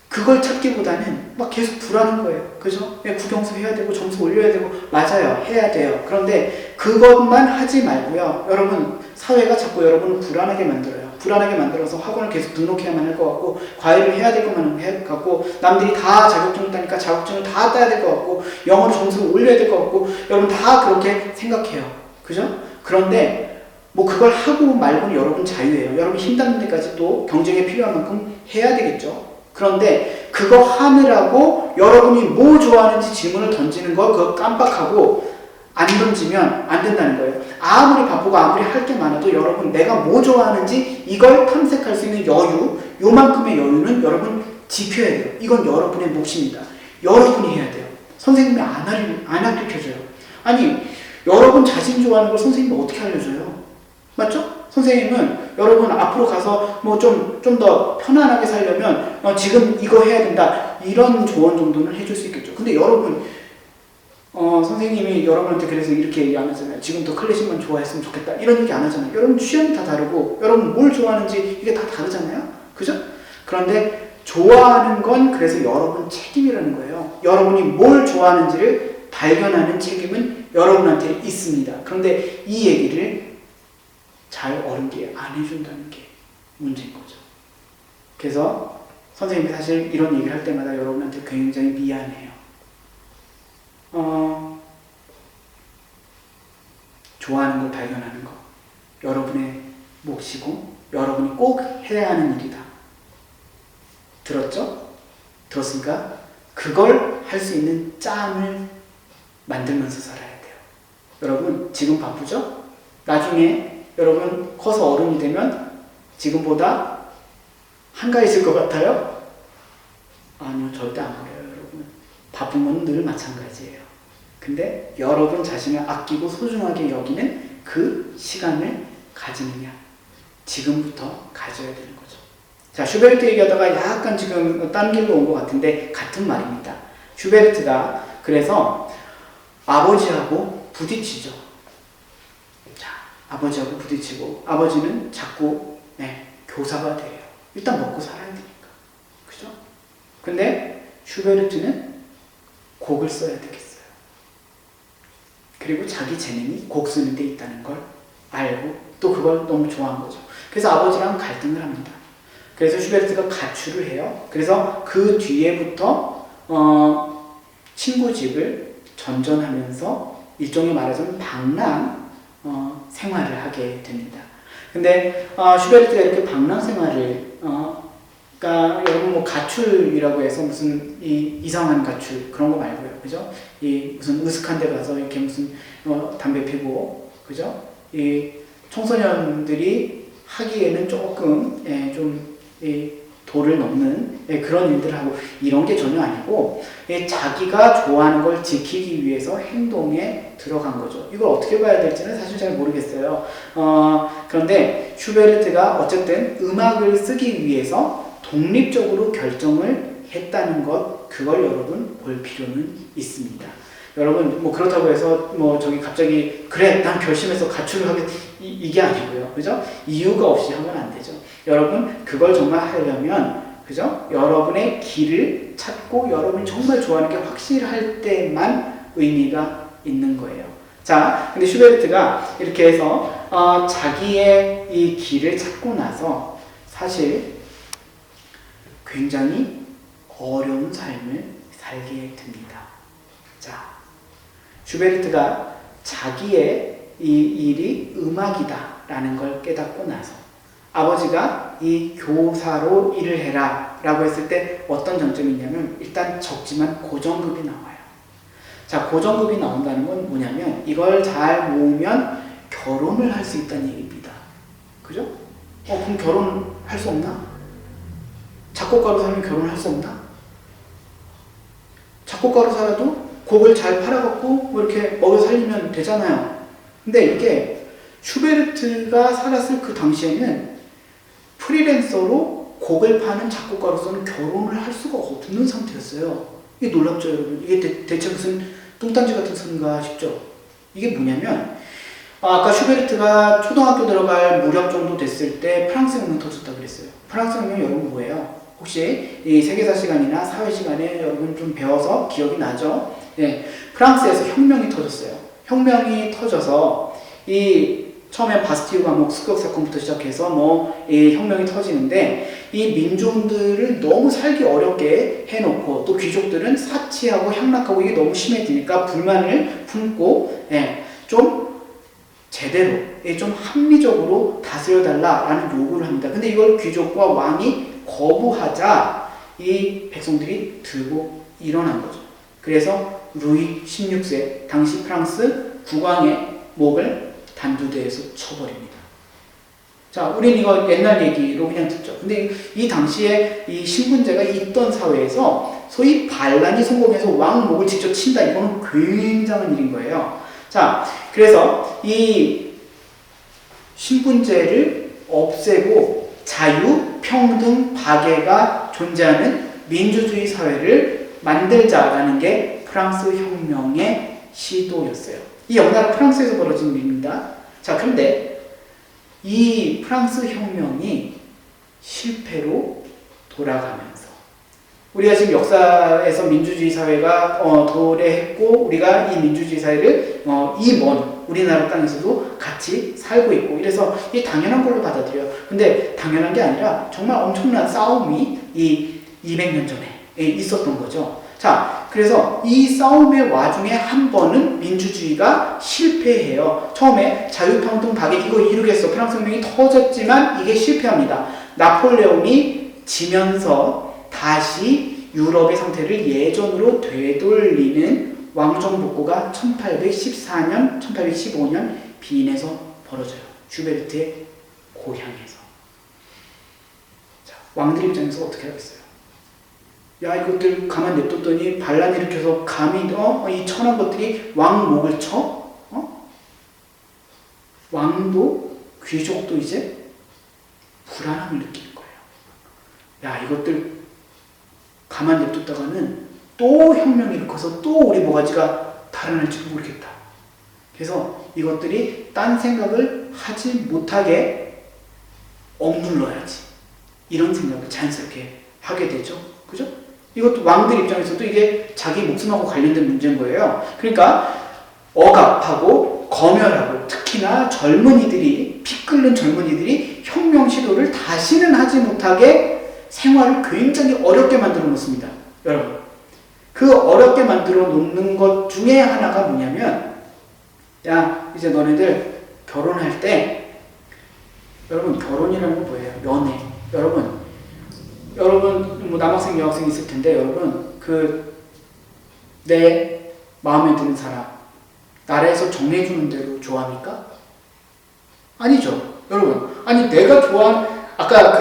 그걸 찾기보다는 막 계속 불안한 거예요. 그죠? 국영수 해야 되고 점수 올려야 되고, 맞아요. 해야 돼요. 그런데 그것만 하지 말고요. 여러분 사회가 자꾸 여러분을 불안하게 만들어요. 불안하게 만들어서 학원을 계속 등록해야만 할 것 같고, 과외를 해야 될 것만 할 것 같고, 남들이 다 자격증을 따니까 자격증을 다 따야 될 것 같고, 영어로 점수를 올려야 될 것 같고, 여러분 다 그렇게 생각해요. 그죠? 그런데 뭐 그걸 하고 말고는 여러분 자유예요. 여러분 힘닿는 데까지 또 경쟁에 필요한 만큼 해야 되겠죠. 그런데 그거 하느라고 여러분이 뭐 좋아하는지 질문을 던지는 거 그거 깜빡하고 안 던지면 안 된다는 거예요. 아무리 바쁘고 아무리 할 게 많아도 여러분 내가 뭐 좋아하는지 이걸 탐색할 수 있는 여유, 요만큼의 여유는 여러분 지켜야 돼요. 이건 여러분의 몫입니다. 여러분이 해야 돼요. 선생님이 안 알려줘요. 아니 여러분 자신 좋아하는 걸 선생님이 어떻게 알려줘요? 맞죠? 선생님은 여러분 앞으로 가서 뭐 좀 더 편안하게 살려면 지금 이거 해야 된다 이런 조언 정도는 해줄 수 있겠죠. 근데 여러분 선생님이 여러분한테 그래서 이렇게 얘기 안 하잖아요. 지금 더 클래식만 좋아했으면 좋겠다 이런 얘기 안 하잖아요. 여러분 취향이 다 다르고 여러분 뭘 좋아하는지 이게 다 다르잖아요. 그죠? 그런데 좋아하는 건 그래서 여러분 책임이라는 거예요. 여러분이 뭘 좋아하는지를 발견하는 책임은 여러분한테 있습니다. 그런데 이 얘기를 잘 어른들이 안 해준다는 게 문제인 거죠. 그래서 선생님이 사실 이런 얘기를 할 때마다 여러분한테 굉장히 미안해요. 좋아하는 걸 발견하는 거 여러분의 몫이고 여러분이 꼭 해야 하는 일이다. 들었죠? 들었으니까 그걸 할 수 있는 짬을 만들면서 살아야 돼요. 여러분 지금 바쁘죠? 나중에 여러분 커서 어른이 되면 지금보다 한가해질 것 같아요? 아니요, 절대 안 그래요. 여러분 바쁜 건 늘 마찬가지예요. 근데 여러분 자신을 아끼고 소중하게 여기는 그 시간을 가지느냐 지금부터 가져야 되는 거죠. 자, 슈베르트 얘기하다가 약간 지금 딴 길로 온 것 같은데 같은 말입니다. 슈베르트가 그래서 아버지하고 부딪히죠. 자, 아버지하고 부딪히고 아버지는 자꾸 교사가 돼요. 일단 먹고 살아야 되니까. 그죠? 근데 슈베르트는 곡을 써야 되겠어요. 그리고 자기 재능이 곡 쓰는 데 있다는 걸 알고 또 그걸 너무 좋아한 거죠. 그래서 아버지랑 갈등을 합니다. 그래서 슈베르트가 가출을 해요. 그래서 그 뒤에부터 친구 집을 전전하면서 일종의 말하자면 방랑 생활을 하게 됩니다. 근데 슈베르트가 이렇게 방랑 생활을 그러니까 여러분 뭐 가출이라고 해서 무슨 이상한 가출 그런 거 말고요, 그죠? 이 무슨 으슥한 데 가서 이렇게 무슨 담배 피고, 그죠? 이 청소년들이 하기에는 조금 좀 도를 넘는 그런 일들을 하고 이런 게 전혀 아니고 자기가 좋아하는 걸 지키기 위해서 행동에 들어간 거죠. 이걸 어떻게 봐야 될지는 사실 잘 모르겠어요. 그런데 슈베르트가 어쨌든 음악을 쓰기 위해서 독립적으로 결정을 했다는 것, 그걸 여러분 볼 필요는 있습니다. 여러분 뭐 그렇다고 해서 뭐 저기 갑자기 그래 난 결심해서 가출을 하겠 이게 아니고요, 그죠? 이유가 없이 하면 안 되죠. 여러분 그걸 정말 하려면, 그죠? 여러분의 길을 찾고 여러분이 정말 좋아하는 게 확실할 때만 의미가 있는 거예요. 자, 근데 슈베르트가 이렇게 해서 자기의 이 길을 찾고 나서 사실 굉장히 어려운 삶을 살게 됩니다. 자, 슈베르트가 자기의 이 일이 음악이다 라는 걸 깨닫고 나서 아버지가 이 교사로 일을 해라 라고 했을 때 어떤 장점이 있냐면 일단 적지만 고정급이 나와요. 자, 고정급이 나온다는 건 뭐냐면 이걸 잘 모으면 결혼을 할 수 있다는 얘기입니다. 그죠? 그럼 결혼할 수 없나? 작곡가로 살면 결혼할 수 없나? 작곡가로 살아도 곡을 잘 팔아갖고 뭐 이렇게 먹여 살리면 되잖아요. 근데 이게 슈베르트가 살았을 그 당시에는 프리랜서로 곡을 파는 작곡가로서는 결혼을 할 수가 없는 상태였어요. 이게 놀랍죠, 여러분? 이게 대체 무슨 뚱딴지 같은 소리인가 싶죠? 이게 뭐냐면 아까 슈베르트가 초등학교 들어갈 무렵 정도 됐을 때 프랑스 혁명 터졌다 그랬어요. 프랑스 혁명 여러분 뭐예요? 혹시 이 세계사 시간이나 사회 시간에 여러분 좀 배워서 기억이 나죠? 네, 프랑스에서 혁명이 터졌어요. 혁명이 터져서 처음에 바스티유 감옥 습격 사건부터 시작해서 이 혁명이 터지는데 이 민중들을 너무 살기 어렵게 해놓고 또 귀족들은 사치하고 향락하고 이게 너무 심해지니까 불만을 품고 좀 제대로 좀 합리적으로 다스려달라라는 요구를 합니다. 근데 이걸 귀족과 왕이 거부하자 이 백성들이 들고 일어난 거죠. 그래서 루이 16세 당시 프랑스 국왕의 목을 단두대에서 쳐버립니다. 자, 우린 이거 옛날 얘기로 그냥 듣죠. 근데 이 당시에 이 신분제가 있던 사회에서 소위 반란이 성공해서 왕 목을 직접 친다. 이거는 굉장한 일인 거예요. 자, 그래서 이 신분제를 없애고 자유, 평등, 박애가 존재하는 민주주의 사회를 만들자라는 게 프랑스 혁명의 시도였어요. 이 영나라 프랑스에서 벌어진 일입니다. 자, 그런데 이 프랑스 혁명이 실패로 돌아가면서 우리가 지금 역사에서 민주주의 사회가 도래했고 우리가 이 민주주의 사회를 이 먼 우리나라 땅에서도 같이 살고 있고 이래서 이 당연한 걸로 받아들여요. 근데 당연한 게 아니라 정말 엄청난 싸움이 이 200년 전에 있었던 거죠. 자, 그래서 이 싸움의 와중에 한 번은 민주주의가 실패해요. 처음에 자유평등 박애 이거 이루겠어. 프랑스 혁명이 터졌지만 이게 실패합니다. 나폴레옹이 지면서 다시 유럽의 상태를 예전으로 되돌리는 왕정복고가 1814년, 1815년 비인에서 벌어져요. 슈베르트의 고향에서. 자, 왕들 입장에서 어떻게 하겠어요? 야, 이것들 가만 냅뒀더니 반란 일으켜서 감히 이 천한 것들이 왕 목을 쳐? 왕도 귀족도 이제 불안함을 느끼는 거예요. 야, 이것들 가만 냅뒀다가는 또 혁명이 일으켜서 또 우리 모가지가 달아날지도 모르겠다. 그래서 이것들이 딴 생각을 하지 못하게 억눌러야지. 이런 생각을 자연스럽게 하게 되죠. 그죠? 이것도 왕들 입장에서도 이게 자기 목숨하고 관련된 문제인 거예요. 그러니까 억압하고 검열하고 특히나 젊은이들이 피 끓는 젊은이들이 혁명 시도를 다시는 하지 못하게 생활을 굉장히 어렵게 만들어 놓습니다. 여러분, 그 어렵게 만들어 놓는 것 중에 하나가 뭐냐면, 야, 이제 너네들 결혼할 때, 여러분 결혼이라는 건 뭐예요? 연애. 여러분 뭐 남학생 여학생 있을 텐데 여러분 내 마음에 드는 사람 나라에서 정해주는 대로 좋아합니까? 아니죠. 여러분, 아니 내가 좋아하는 아까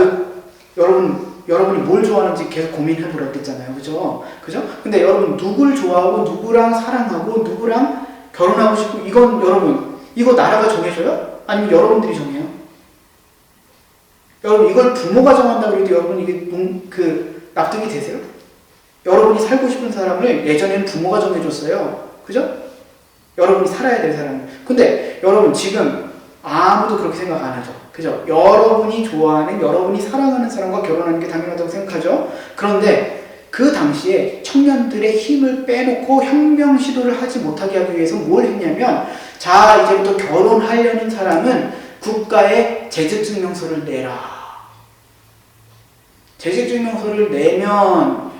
여러분이 뭘 좋아하는지 계속 고민해보라고 했잖아요. 그죠? 근데 여러분 누굴 좋아하고 누구랑 사랑하고 누구랑 결혼하고 싶고 이건 여러분 이거 나라가 정해줘요? 아니면 여러분들이 정해요? 여러분 이걸 부모가 정한다고 해도 여러분 이게 납득이 되세요? 여러분이 살고 싶은 사람을 예전에는 부모가 정해줬어요. 그죠? 여러분이 살아야 될 사람을. 근데 여러분 지금 아무도 그렇게 생각 안 하죠. 그죠? 여러분이 좋아하는, 여러분이 사랑하는 사람과 결혼하는 게 당연하다고 생각하죠. 그런데 그 당시에 청년들의 힘을 빼놓고 혁명 시도를 하지 못하게 하기 위해서 뭘 했냐면, 자, 이제부터 결혼하려는 사람은 국가에 재직증명서를 내라. 재직증명서를 내면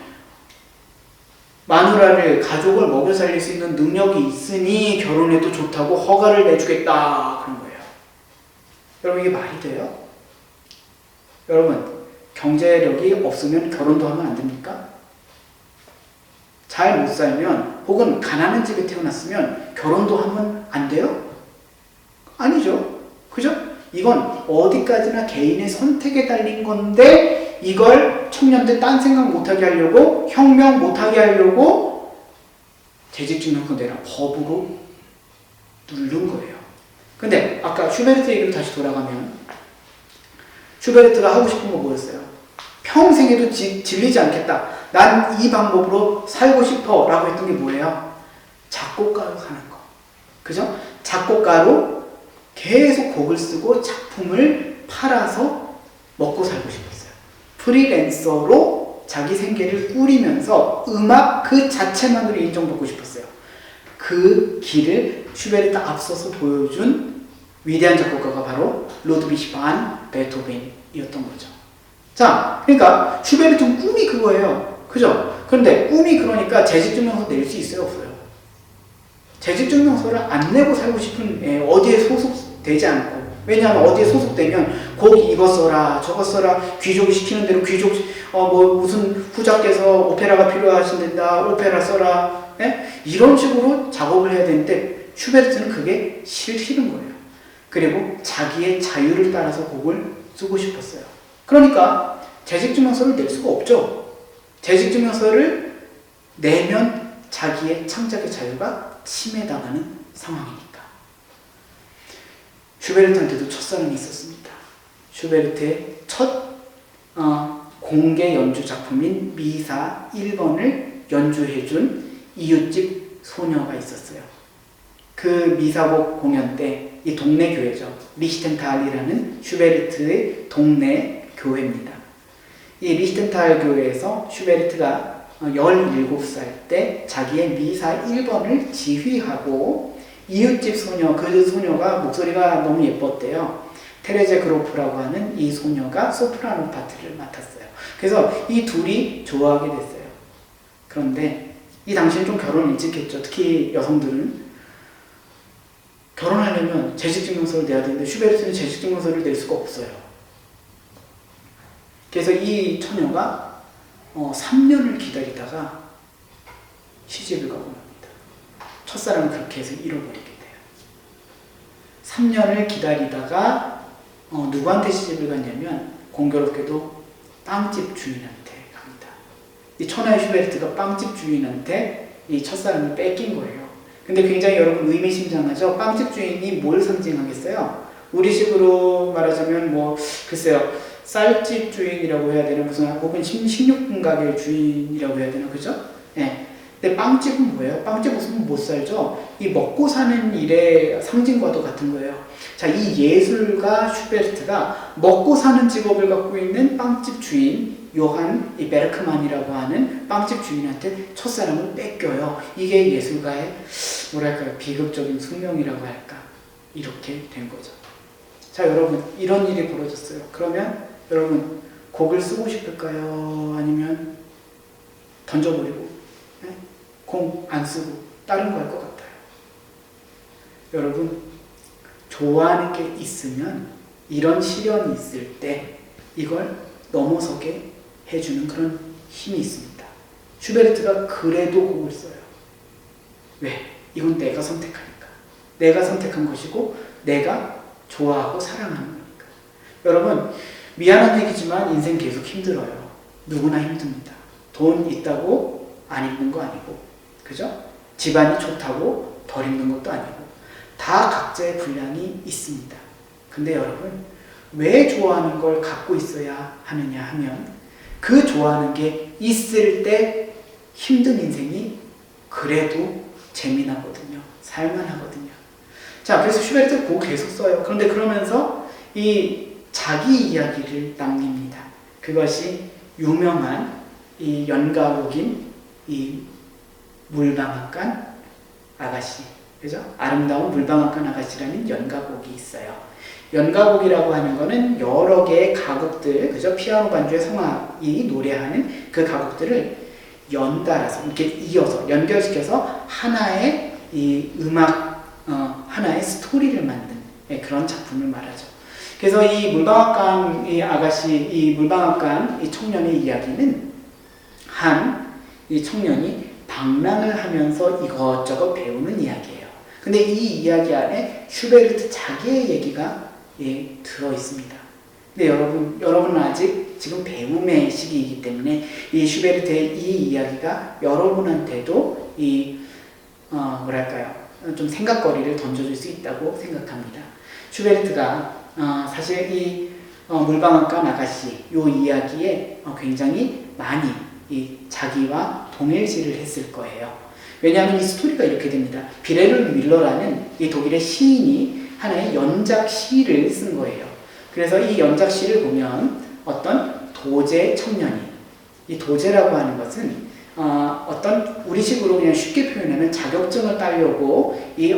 마누라를, 가족을 먹여 살릴 수 있는 능력이 있으니 결혼해도 좋다고 허가를 내주겠다. 그런 거예요. 여러분, 이게 말이 돼요? 여러분, 경제력이 없으면 결혼도 하면 안 됩니까? 잘 못 살면, 혹은 가난한 집에 태어났으면 결혼도 하면 안 돼요? 아니죠. 그죠? 이건 어디까지나 개인의 선택에 달린 건데, 이걸 청년들 딴 생각 못하게 하려고, 혁명 못하게 하려고 재직증명서 내라 법으로 누른 거예요. 근데 아까 슈베르트 얘기로 다시 돌아가면, 슈베르트가 하고 싶은 거 뭐였어요? 평생에도 질리지 않겠다. 난 이 방법으로 살고 싶어 라고 했던 게 뭐예요? 작곡가로 사는 거. 그죠? 작곡가로 계속 곡을 쓰고 작품을 팔아서 먹고 살고 싶었어요. 프리랜서로 자기 생계를 꾸리면서 음악 그 자체만으로 인정받고 싶었어요. 그 길을 슈베르트 앞서서 보여준 위대한 작곡가가 바로 루드비히 반 베토벤이었던 거죠. 자, 그러니까 슈베르트 꿈이 그거예요. 그죠? 그런데 꿈이 그러니까 재직증명서 낼 수 있어요, 없어요? 재직증명서를 안 내고 살고 싶은 어디에 소속되지 않고 왜냐하면 어디에 소속되면 곡 이거 써라 저거 써라, 귀족이 시키는 대로 귀족 뭐 무슨 후작께서 오페라가 필요하신다 오페라 써라, 예? 이런 식으로 작업을 해야 되는데 슈베르트는 그게 싫은 거예요. 그리고 자기의 자유를 따라서 곡을 쓰고 싶었어요. 그러니까 재직증명서를 낼 수가 없죠. 재직증명서를 내면 자기의 창작의 자유가 침해당하는 상황이니까. 슈베르트한테도 첫사랑이 있었습니다. 슈베르트의 첫 공개 연주 작품인 미사 1번을 연주해준 이웃집 소녀가 있었어요. 그 미사곡 공연 때 이 동네 교회죠. 리히텐탈이라는 슈베르트의 동네 교회입니다. 이 리히텐탈 교회에서 슈베르트가 17살 때 자기의 미사 1번을 지휘하고 이웃집 소녀, 그 소녀가 목소리가 너무 예뻤대요. 테레제 그로프라고 하는 이 소녀가 소프라노 파트를 맡았어요. 그래서 이 둘이 좋아하게 됐어요. 그런데 이 당시엔 좀 결혼 일찍 했죠. 특히 여성들은 결혼하려면 재직증명서를 내야 되는데 슈베르트는 재직증명서를 낼 수가 없어요. 그래서 이 처녀가 3년을 기다리다가 시집을 가고 납니다. 첫사랑을 그렇게 해서 잃어버리게 돼요. 3년을 기다리다가 누구한테 시집을 갔냐면 공교롭게도 빵집 주인한테 갑니다. 이 천하의 슈베르트가 빵집 주인한테 이 첫사랑을 뺏긴 거예요. 근데 굉장히 여러분 의미심장하죠? 빵집 주인이 뭘 상징하겠어요? 우리식으로 말하자면 뭐 글쎄요, 쌀집 주인이라고 해야 되나, 무슨 혹은 식료품 가게 주인이라고 해야 되나, 그죠? 예. 근데 빵집은 뭐예요? 빵집 없으면 못 살죠? 이 먹고 사는 일의 상징과도 같은 거예요. 자, 이 예술가 슈베르트가 먹고 사는 직업을 갖고 있는 빵집 주인 요한 이 베르크만이라고 하는 빵집 주인한테 첫사랑을 뺏겨요. 이게 예술가의 뭐랄까요, 비극적인 숙명이라고 할까, 이렇게 된 거죠. 자, 여러분, 이런 일이 벌어졌어요. 그러면 여러분 곡을 쓰고 싶을까요? 아니면 던져버리고 공 안 쓰고 다른 거 할 것 같아요? 여러분, 좋아하는 게 있으면 이런 시련이 있을 때 이걸 넘어서게 해주는 그런 힘이 있습니다. 슈베르트가 그래도 곡을 써요. 왜? 이건 내가 선택하니까. 내가 선택한 것이고 내가 좋아하고 사랑하는 거니까. 여러분, 미안한 얘기지만 인생 계속 힘들어요. 누구나 힘듭니다. 돈 있다고 안 힘든 거 아니고, 그죠? 집안이 좋다고 덜 힘든 것도 아니고, 다 각자의 분량이 있습니다. 근데 여러분, 왜 좋아하는 걸 갖고 있어야 하느냐 하면, 그 좋아하는 게 있을 때 힘든 인생이 그래도 재미나거든요. 살만하거든요. 자, 그래서 슈베르트 곡 계속 써요. 그런데 그러면서 이 자기 이야기를 남깁니다. 그것이 유명한 이 연가곡인 이 물방앗간 아가씨, 그죠? 아름다운 물방앗간 아가씨라는 연가곡이 있어요. 연가곡이라고 하는 거는 여러 개의 가곡들, 그죠? 피아노 반주의 성악이 노래하는 그 가곡들을 연달아서 이렇게 이어서 연결시켜서 하나의 이 음악, 하나의 스토리를 만든 그런 작품을 말하죠. 그래서 이 물방앗간 이 아가씨, 이 물방앗간 이 청년의 이야기는 이 청년이 방랑을 하면서 이것저것 배우는 이야기예요. 근데 이 이야기 안에 슈베르트 자기의 얘기가 들어 있습니다. 근데 여러분은 아직 지금 배움의 시기이기 때문에 이 슈베르트의 이 이야기가 여러분한테도 뭐랄까요, 좀 생각거리를 던져줄 수 있다고 생각합니다. 슈베르트가 사실 이 물방앗간 아가씨 요 이야기에 굉장히 많이 자기와 동일시를 했을 거예요. 왜냐하면 이 스토리가 이렇게 됩니다. 비레르 윌러라는 이 독일의 시인이 하나의 연작 시를 쓴 거예요. 그래서 이 연작 시를 보면 어떤 도제 청년이, 이 도제라고 하는 것은 어떤 우리식으로 그냥 쉽게 표현하면 자격증을 따려고 이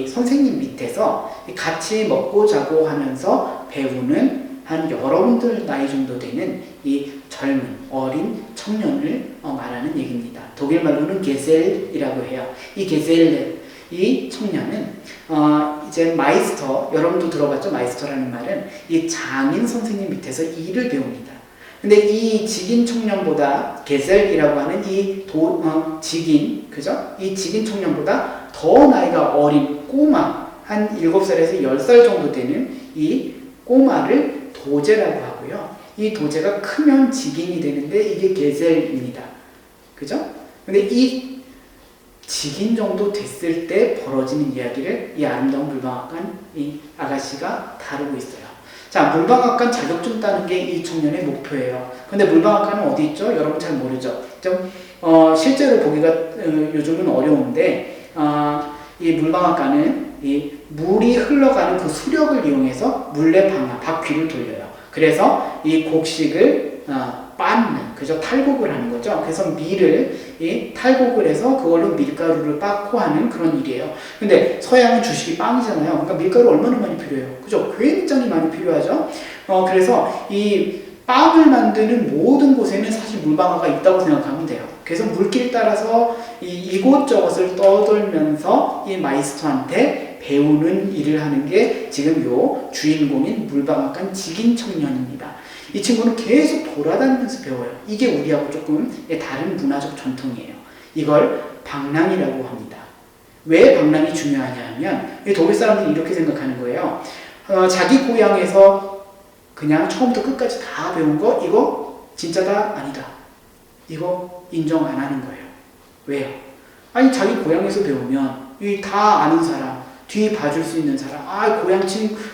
선생님 밑에서 같이 먹고 자고 하면서 배우는 한 여러분들 나이 정도 되는 이 젊은 어린 청년을 말하는 얘기입니다. 독일 말로는 게셀이라고 해요. 이 게셀, 이 청년은 이제 마이스터, 여러분도 들어봤죠? 마이스터라는 말은 이 장인 선생님 밑에서 일을 배웁니다. 근데 이 직인 청년보다 게셀이라고 하는 이 직인, 그죠? 이 직인 청년보다 더 나이가 어린 꼬마, 한 7살에서 10살 정도 되는 이 꼬마를 도제라고 하고요. 이 도제가 크면 직인이 되는데 이게 게셀입니다. 그죠? 근데 이 직인 정도 됐을 때 벌어지는 이야기를 이 아름다운 물방앗간 이 아가씨가 다루고 있어요. 자, 물방앗간 자격증 따는 게 이 청년의 목표예요. 근데 물방앗간은 어디 있죠? 여러분 잘 모르죠? 실제로 보기가 요즘은 어려운데 이 물방앗간은 이 물이 흘러가는 그 수력을 이용해서 물레 바퀴를 돌려요. 그래서 이 곡식을 빻는, 그죠? 탈곡을 하는 거죠. 그래서 밀을 탈곡을 해서 그걸로 밀가루를 빻고 하는 그런 일이에요. 근데 서양은 주식이 빵이잖아요. 그러니까 밀가루 얼마나 많이 필요해요. 그죠? 굉장히 많이 필요하죠. 그래서 이 빵을 만드는 모든 곳에는 사실 물방아가 있다고 생각하면 돼요. 그래서 물길 따라서 이곳저곳을 떠돌면서 이 마이스터한테 배우는 일을 하는 게 지금 요 주인공인 물방앗간 직인 청년입니다. 이 친구는 계속 돌아다니면서 배워요. 이게 우리하고 조금 다른 문화적 전통이에요. 이걸 방랑이라고 합니다. 왜 방랑이 중요하냐 하면 독일 사람들이 이렇게 생각하는 거예요. 자기 고향에서 그냥 처음부터 끝까지 다 배운 거 이거 진짜다? 아니다. 이거 인정 안 하는 거예요. 왜요? 아니 자기 고향에서 배우면 이 다 아는 사람, 뒤 봐줄 수 있는 사람,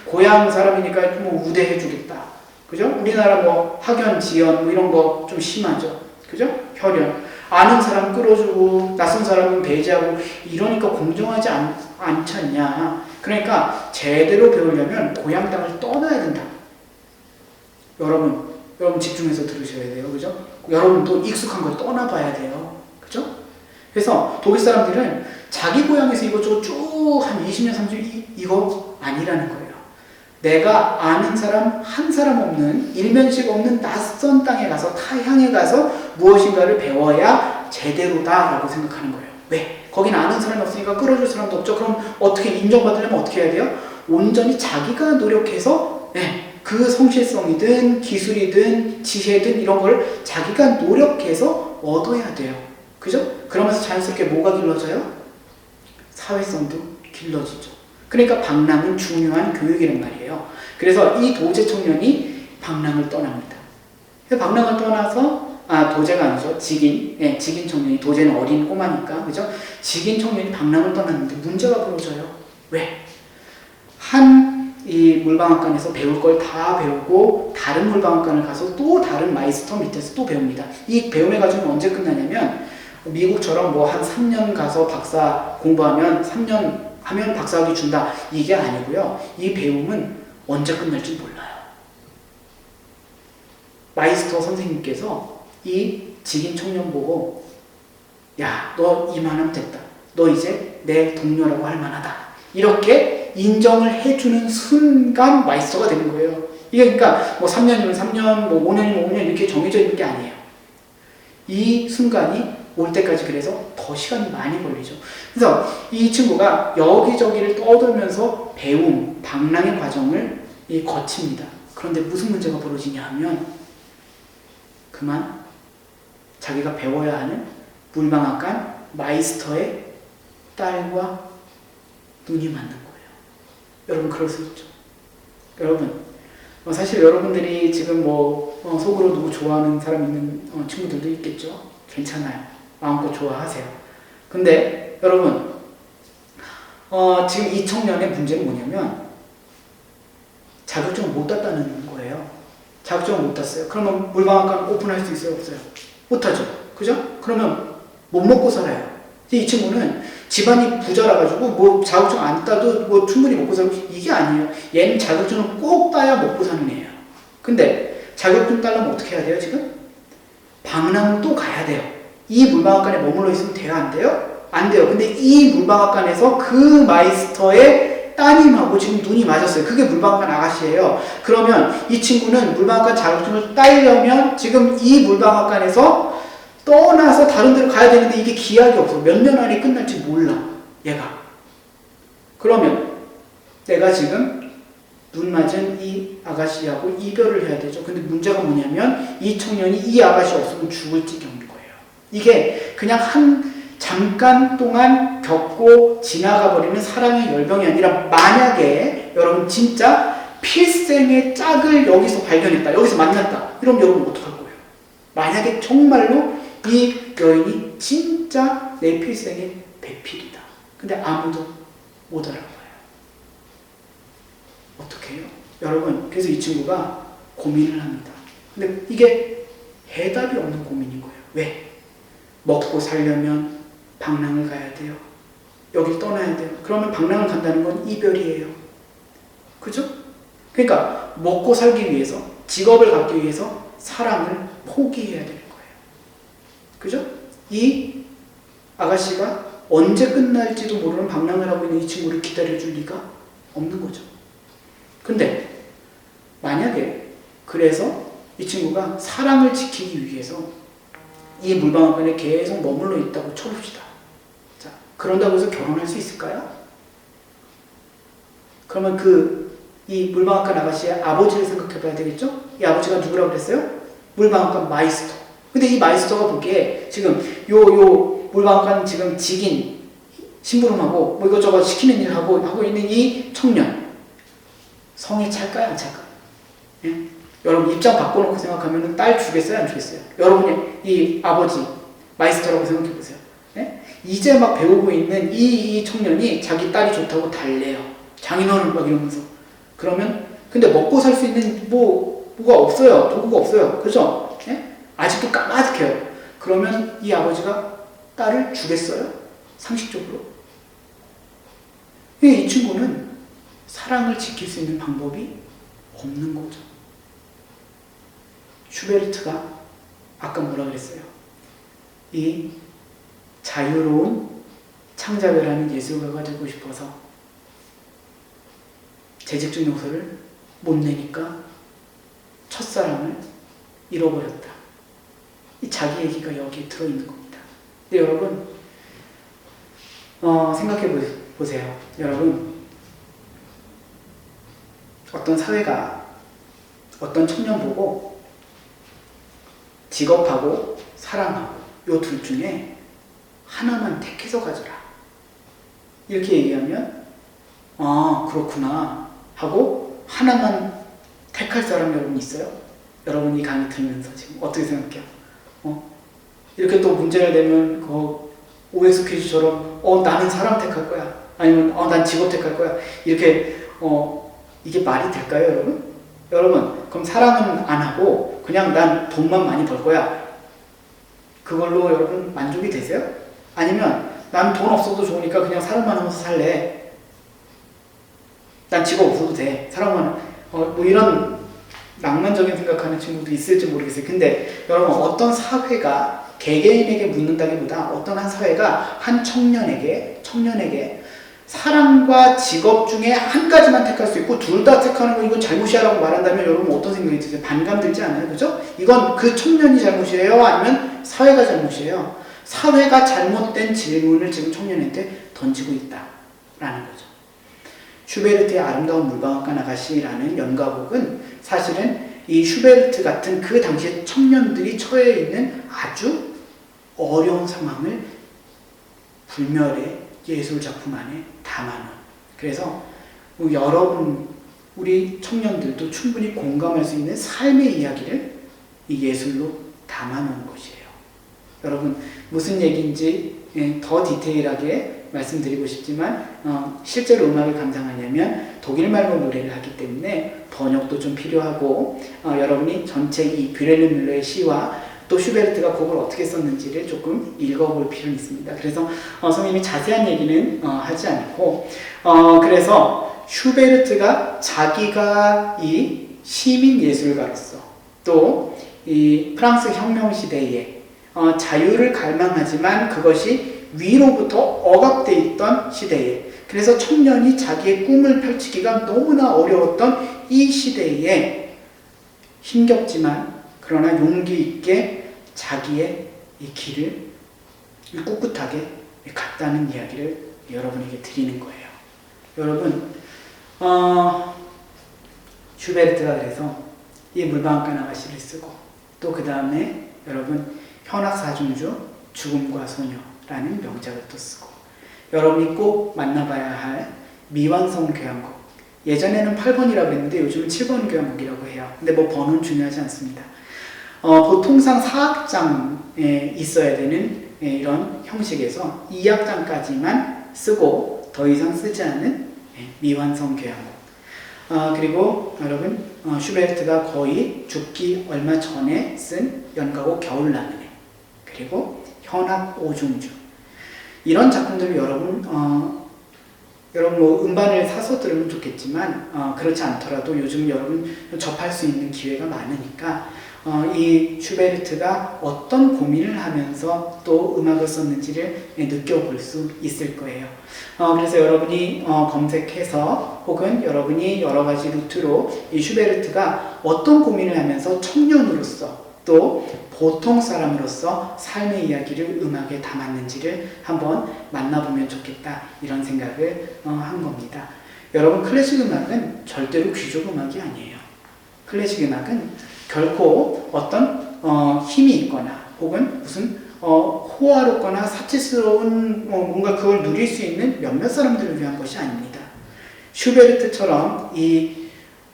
고향 사람이니까 뭐 우대해 주겠다. 그죠? 우리나라 뭐 학연, 지연 뭐 이런 거 좀 심하죠. 그죠? 혈연. 아는 사람 끌어주고 낯선 사람은 배제하고 이러니까 공정하지 않지 않냐. 그러니까 제대로 배우려면 고향 땅을 떠나야 된다. 여러분 집중해서 들으셔야 돼요. 그죠? 여러분도 익숙한 걸 떠나봐야 돼요. 그죠? 그래서 독일 사람들은 자기 고향에서 이것저것 쭉 한 20년, 30년 이거 아니라는 거예요. 내가 아는 사람, 한 사람 없는, 일면식 없는 낯선 땅에 가서, 타향에 가서 무엇인가를 배워야 제대로다 라고 생각하는 거예요. 왜? 거긴 아는 사람이 없으니까 끌어줄 사람도 없죠. 그럼 어떻게 인정받으려면 어떻게 해야 돼요? 온전히 자기가 노력해서 그 성실성이든 기술이든 지혜든 이런 걸 자기가 노력해서 얻어야 돼요. 그죠? 그러면서 자연스럽게 뭐가 길러져요? 사회성도 길러지죠. 그러니까 방랑은 중요한 교육이란 말이에요. 그래서 이 도제 청년이 방랑을 떠납니다. 방랑을 떠나서 도제가 아니죠. 직인 청년이, 도제는 어린 꼬마니까, 그죠? 직인 청년이 방랑을 떠났는데 문제가 벌어져요. 왜? 이 물방앗간에서 배울 걸 다 배우고 다른 물방앗간을 가서 또 다른 마이스터 밑에서 또 배웁니다. 이 배움의 과정이 언제 끝나냐면 미국처럼 뭐 한 3년 가서 박사 공부하면 3년 하면 박사학위 준다. 이게 아니고요. 이 배움은 언제 끝날지 몰라요. 마이스터 선생님께서 이 직인 청년 보고 야, 너 이만하면 됐다. 너 이제 내 동료라고 할 만하다. 이렇게 인정을 해주는 순간 마이스터가 되는 거예요. 이게 그러니까 뭐 3년이면 3년, 뭐 5년이면 5년 이렇게 정해져 있는 게 아니에요. 이 순간이 올 때까지 그래서 더 시간이 많이 걸리죠. 그래서 이 친구가 여기저기를 떠돌면서 배움, 방랑의 과정을 거칩니다. 그런데 무슨 문제가 벌어지냐 하면 그만 자기가 배워야 하는 물방앗간 마이스터의 딸과 눈이 맞는 거예요. 여러분 그럴 수 있죠. 여러분 사실 여러분들이 지금 속으로 누구 좋아하는 사람 있는 친구들도 있겠죠. 괜찮아요. 마음껏 좋아하세요. 근데 여러분 지금 이 청년의 문제는 뭐냐면 자격증을 못 땄다는 거예요. 자격증을 못 땄어요. 그러면 물방앗간 오픈할 수 있어요? 없어요? 못하죠. 그죠? 그러면 못 먹고 살아요. 이 친구는 집안이 부자라 가지고 자격증 안 따도 충분히 먹고 살고 이게 아니에요. 얘는 자격증을 꼭 따야 먹고 사는 애예요. 근데 자격증 따려면 어떻게 해야 돼요? 지금? 방랑을 또 가야 돼요. 이 물방앗간에 머물러 있으면 돼요? 안 돼요? 안 돼요. 근데 이 물방앗간에서 그 마이스터의 따님하고 지금 눈이 맞았어요. 그게 물방앗간 아가씨예요. 그러면 이 친구는 물방앗간 자격증을 따려면 지금 이 물방앗간에서 떠나서 다른 데로 가야 되는데 이게 기약이 없어. 몇 년 안에 끝날지 몰라. 얘가. 그러면 내가 지금 눈 맞은 이 아가씨하고 이별을 해야 되죠. 근데 문제가 뭐냐면 이 청년이 이 아가씨 없으면 죽을 지경인 거예요. 이게 그냥 잠깐 동안 겪고 지나가 버리는 사랑의 열병이 아니라 만약에 여러분 진짜 필생의 짝을 여기서 발견했다. 여기서 만났다. 이러면 여러분 어떡할 거예요? 만약에 정말로 이 여인이 진짜 내 필생의 배필이다. 근데 아무도 못 알아봐요. 어떻게 해요? 여러분, 그래서 이 친구가 고민을 합니다. 근데 이게 해답이 없는 고민인 거예요. 왜? 먹고 살려면 방랑을 가야 돼요. 여길 떠나야 돼요. 그러면 방랑을 간다는 건 이별이에요. 그죠? 그러니까 먹고 살기 위해서, 직업을 갖기 위해서 사랑을 포기해야 되는 거예요. 그죠? 이 아가씨가 언제 끝날지도 모르는 방랑을 하고 있는 이 친구를 기다려줄 리가 없는 거죠. 근데 만약에 그래서 이 친구가 사랑을 지키기 위해서 이 물방앗간에 계속 머물러 있다고 쳐봅시다. 자, 그런다고 해서 결혼할 수 있을까요? 그러면 이 물방앗간 아가씨의 아버지를 생각해 봐야 되겠죠? 이 아버지가 누구라고 그랬어요? 물방앗간 마이스터. 근데 이 마이스터가 보기에 지금 요 물방앗간 지금 직인 심부름하고 뭐 이것저것 시키는 일 하고 있는 이 청년 성에 찰까요? 안 찰까요? 예? 여러분 입장 바꿔놓고 생각하면 딸 주겠어요? 안 주겠어요? 여러분이 이 아버지 마이스터라고 생각해보세요. 예? 이제 막 배우고 있는 이 청년이 자기 딸이 좋다고 달래요. 장인어른 막 이러면서. 그러면 근데 먹고 살 수 있는 뭐가 없어요. 도구가 없어요. 그죠? 예? 아직도 까마득해요. 그러면 이 아버지가 딸을 주겠어요? 상식적으로. 이 친구는 사랑을 지킬 수 있는 방법이 없는 거죠. 슈베르트가 아까 뭐라 그랬어요? 이 자유로운 창작을 하는 예술가가 되고 싶어서 재직증 요소를 못 내니까 첫사랑을 잃어버렸다. 이 자기 얘기가 여기에 들어있는 겁니다. 근데 여러분 생각해 보세요. 여러분 어떤 사회가 어떤 청년 보고 직업하고 사랑하고 요 둘 중에 하나만 택해서 가져라. 이렇게 얘기하면 아 그렇구나 하고 하나만 택할 사람 여러분 있어요? 여러분 이 강의 들으면서 지금 어떻게 생각해요? 이렇게 또 문제를 내면 그 OX 퀴즈처럼 나는 사람 택할 거야. 아니면 난 직업 택할 거야. 이렇게 이게 말이 될까요, 여러분? 여러분, 그럼 사랑은 안 하고 그냥 난 돈만 많이 벌 거야. 그걸로 여러분 만족이 되세요? 아니면 난 돈 없어도 좋으니까 그냥 사랑만 하면서 살래. 난 직업 없어도 돼. 사랑만 뭐 이런 낭만적인 생각하는 친구도 있을지 모르겠어요. 근데 여러분 어떤 사회가 개개인에게 묻는다기보다 어떤 한 사회가 한 청년에게 사랑과 직업 중에 한 가지만 택할 수 있고 둘 다 택하는 거 이건 잘못이야라고 말한다면 여러분 어떤 생각이 드세요? 반감 들지 않아요? 그죠? 이건 그 청년이 잘못이에요? 아니면 사회가 잘못이에요? 사회가 잘못된 질문을 지금 청년한테 던지고 있다라는 거죠. 슈베르트의 아름다운 물방앗간 아가씨라는 연가곡은 사실은 이 슈베르트 같은 그 당시에 청년들이 처해 있는 아주 어려운 상황을 불멸의 예술 작품 안에 담아놓은. 그래서 여러분, 우리 청년들도 충분히 공감할 수 있는 삶의 이야기를 이 예술로 담아놓은 것이에요. 여러분, 무슨 얘기인지 더 디테일하게 말씀드리고 싶지만 실제로 음악을 감상하려면 독일말로 노래를 하기 때문에 번역도 좀 필요하고 여러분이 전체 이 뷰렐르 뮬러의 시와 또 슈베르트가 곡을 어떻게 썼는지를 조금 읽어볼 필요는 있습니다. 그래서 선생님이 자세한 얘기는 하지 않고 그래서 슈베르트가 자기가 이 시민 예술가로서 또 이 프랑스 혁명 시대에 자유를 갈망하지만 그것이 위로부터 억압되어 있던 시대에 그래서 청년이 자기의 꿈을 펼치기가 너무나 어려웠던 이 시대에 힘겹지만 그러나 용기 있게 자기의 이 길을 꿋꿋하게 갔다는 이야기를 여러분에게 드리는 거예요. 여러분, 슈베르트가 그래서 이 물방앗간 아가씨를 쓰고 또 그 다음에 여러분 현악사중주 죽음과 소녀라는 명작을 또 쓰고 여러분이 꼭 만나봐야 할 미완성 교향곡 예전에는 8번이라고 했는데 요즘은 7번 교향곡이라고 해요. 근데 뭐 번호는 중요하지 않습니다. 보통상 4악장에 있어야 되는 이런 형식에서 2악장까지만 쓰고 더 이상 쓰지 않은 미완성 교향곡. 그리고 여러분 슈베르트가 거의 죽기 얼마 전에 쓴 연가곡 겨울나그네 그리고 현악 오중주 이런 작품들을 여러분 뭐 음반을 사서 들으면 좋겠지만 그렇지 않더라도 요즘 여러분 접할 수 있는 기회가 많으니까 이 슈베르트가 어떤 고민을 하면서 또 음악을 썼는지를 느껴볼 수 있을 거예요. 그래서 여러분이 검색해서 혹은 여러분이 여러 가지 루트로 이 슈베르트가 어떤 고민을 하면서 청년으로서 또 보통 사람으로서 삶의 이야기를 음악에 담았는지를 한번 만나보면 좋겠다 이런 생각을 한 겁니다. 여러분 클래식 음악은 절대로 귀족 음악이 아니에요. 클래식 음악은 결코 어떤 힘이 있거나 혹은 무슨 호화롭거나 사치스러운 뭔가 그걸 누릴 수 있는 몇몇 사람들을 위한 것이 아닙니다. 슈베르트처럼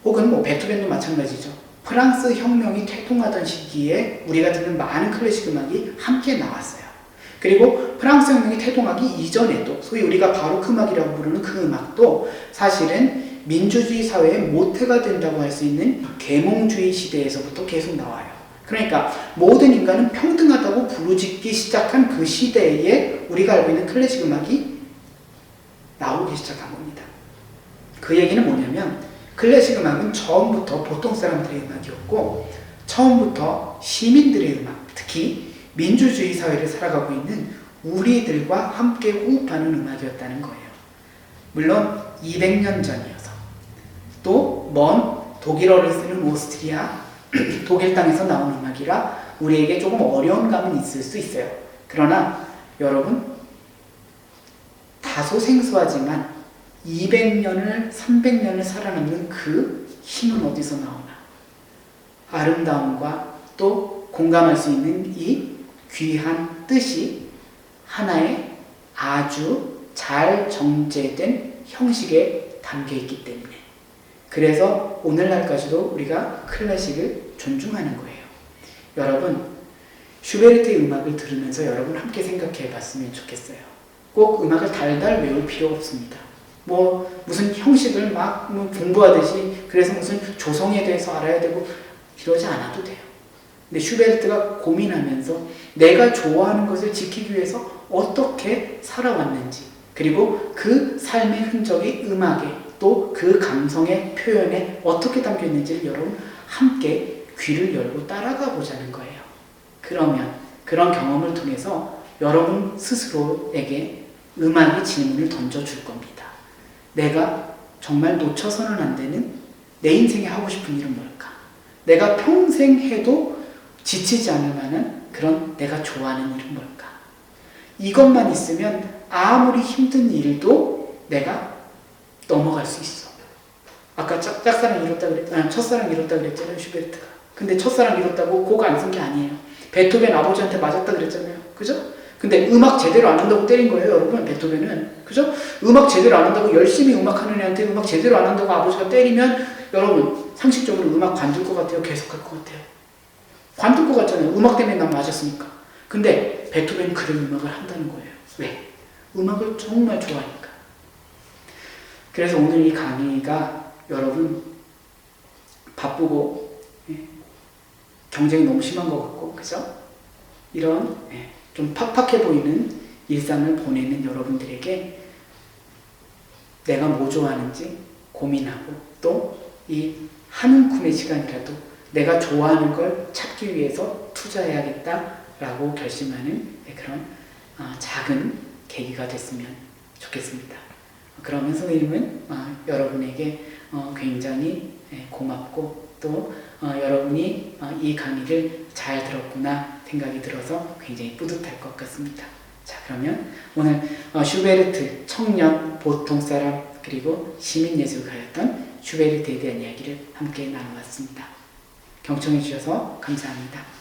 혹은 뭐 베토벤도 마찬가지죠. 프랑스 혁명이 태동하던 시기에 우리가 듣는 많은 클래식 음악이 함께 나왔어요. 그리고 프랑스 혁명이 태동하기 이전에도 소위 우리가 바로크 음악이라고 부르는 그 음악도 사실은 민주주의 사회의 모태가 된다고 할 수 있는 계몽주의 시대에서부터 계속 나와요. 그러니까 모든 인간은 평등하다고 부르짖기 시작한 그 시대에 우리가 알고 있는 클래식 음악이 나오기 시작한 겁니다. 그 얘기는 뭐냐면 클래식 음악은 처음부터 보통 사람들의 음악이었고 처음부터 시민들의 음악, 특히 민주주의 사회를 살아가고 있는 우리들과 함께 호흡하는 음악이었다는 거예요. 물론 200년 전이어서 또 먼 독일어를 쓰는 오스트리아, 독일 땅에서 나온 음악이라 우리에게 조금 어려운 감은 있을 수 있어요. 그러나 여러분 다소 생소하지만 200년을 300년을 살아남는 그 힘은 어디서 나오나 아름다움과 또 공감할 수 있는 이 귀한 뜻이 하나의 아주 잘 정제된 형식에 담겨있기 때문에 그래서 오늘날까지도 우리가 클래식을 존중하는 거예요. 여러분 슈베르트의 음악을 들으면서 여러분 함께 생각해 봤으면 좋겠어요. 꼭 음악을 달달 외울 필요가 없습니다. 뭐 무슨 형식을 막 공부하듯이 그래서 무슨 조성에 대해서 알아야 되고 이러지 않아도 돼요. 근데 슈베르트가 고민하면서 내가 좋아하는 것을 지키기 위해서 어떻게 살아왔는지 그리고 그 삶의 흔적이 음악에 또 그 감성의 표현에 어떻게 담겨 있는지를 여러분 함께 귀를 열고 따라가 보자는 거예요. 그러면 그런 경험을 통해서 여러분 스스로에게 음악이 질문을 던져줄 겁니다. 내가 정말 놓쳐서는 안 되는 내 인생에 하고 싶은 일은 뭘까? 내가 평생 해도 지치지 않을 만한 그런 내가 좋아하는 일은 뭘까? 이것만 있으면 아무리 힘든 일도 내가 넘어갈 수 있어. 아까 첫사랑 이뤘다 그랬잖아요, 슈베르트가. 근데 첫사랑 이뤘다고 곡 안 쓴 게 아니에요. 베토벤 아버지한테 맞았다 그랬잖아요. 그죠? 근데 음악 제대로 안 한다고 때린 거예요, 여러분. 베토벤은. 그죠? 음악 제대로 안 한다고 열심히 음악하는 애한테 음악 제대로 안 한다고 아버지가 때리면 여러분 상식적으로 음악 관둘 것 같아요? 계속할 것 같아요? 관둘 것 같잖아요. 음악 때문에 난 맞았으니까. 근데 베토벤은 그런 음악을 한다는 거예요. 왜? 음악을 정말 좋아하니까. 그래서 오늘 이 강의가 여러분 바쁘고 경쟁이 너무 심한 것 같고 그죠? 이런 좀 팍팍해 보이는 일상을 보내는 여러분들에게 내가 뭐 좋아하는지 고민하고 또 이 한 움큼의 시간이라도 내가 좋아하는 걸 찾기 위해서 투자해야겠다라고 결심하는 그런 작은 계기가 됐으면 좋겠습니다. 그러면 선생님은 여러분에게 굉장히 고맙고 또 여러분이 이 강의를 잘 들었구나 생각이 들어서 굉장히 뿌듯할 것 같습니다. 자, 그러면 오늘 슈베르트 청년 보통 사람 그리고 시민예술가였던 슈베르트에 대한 이야기를 함께 나눠봤습니다. 경청해 주셔서 감사합니다.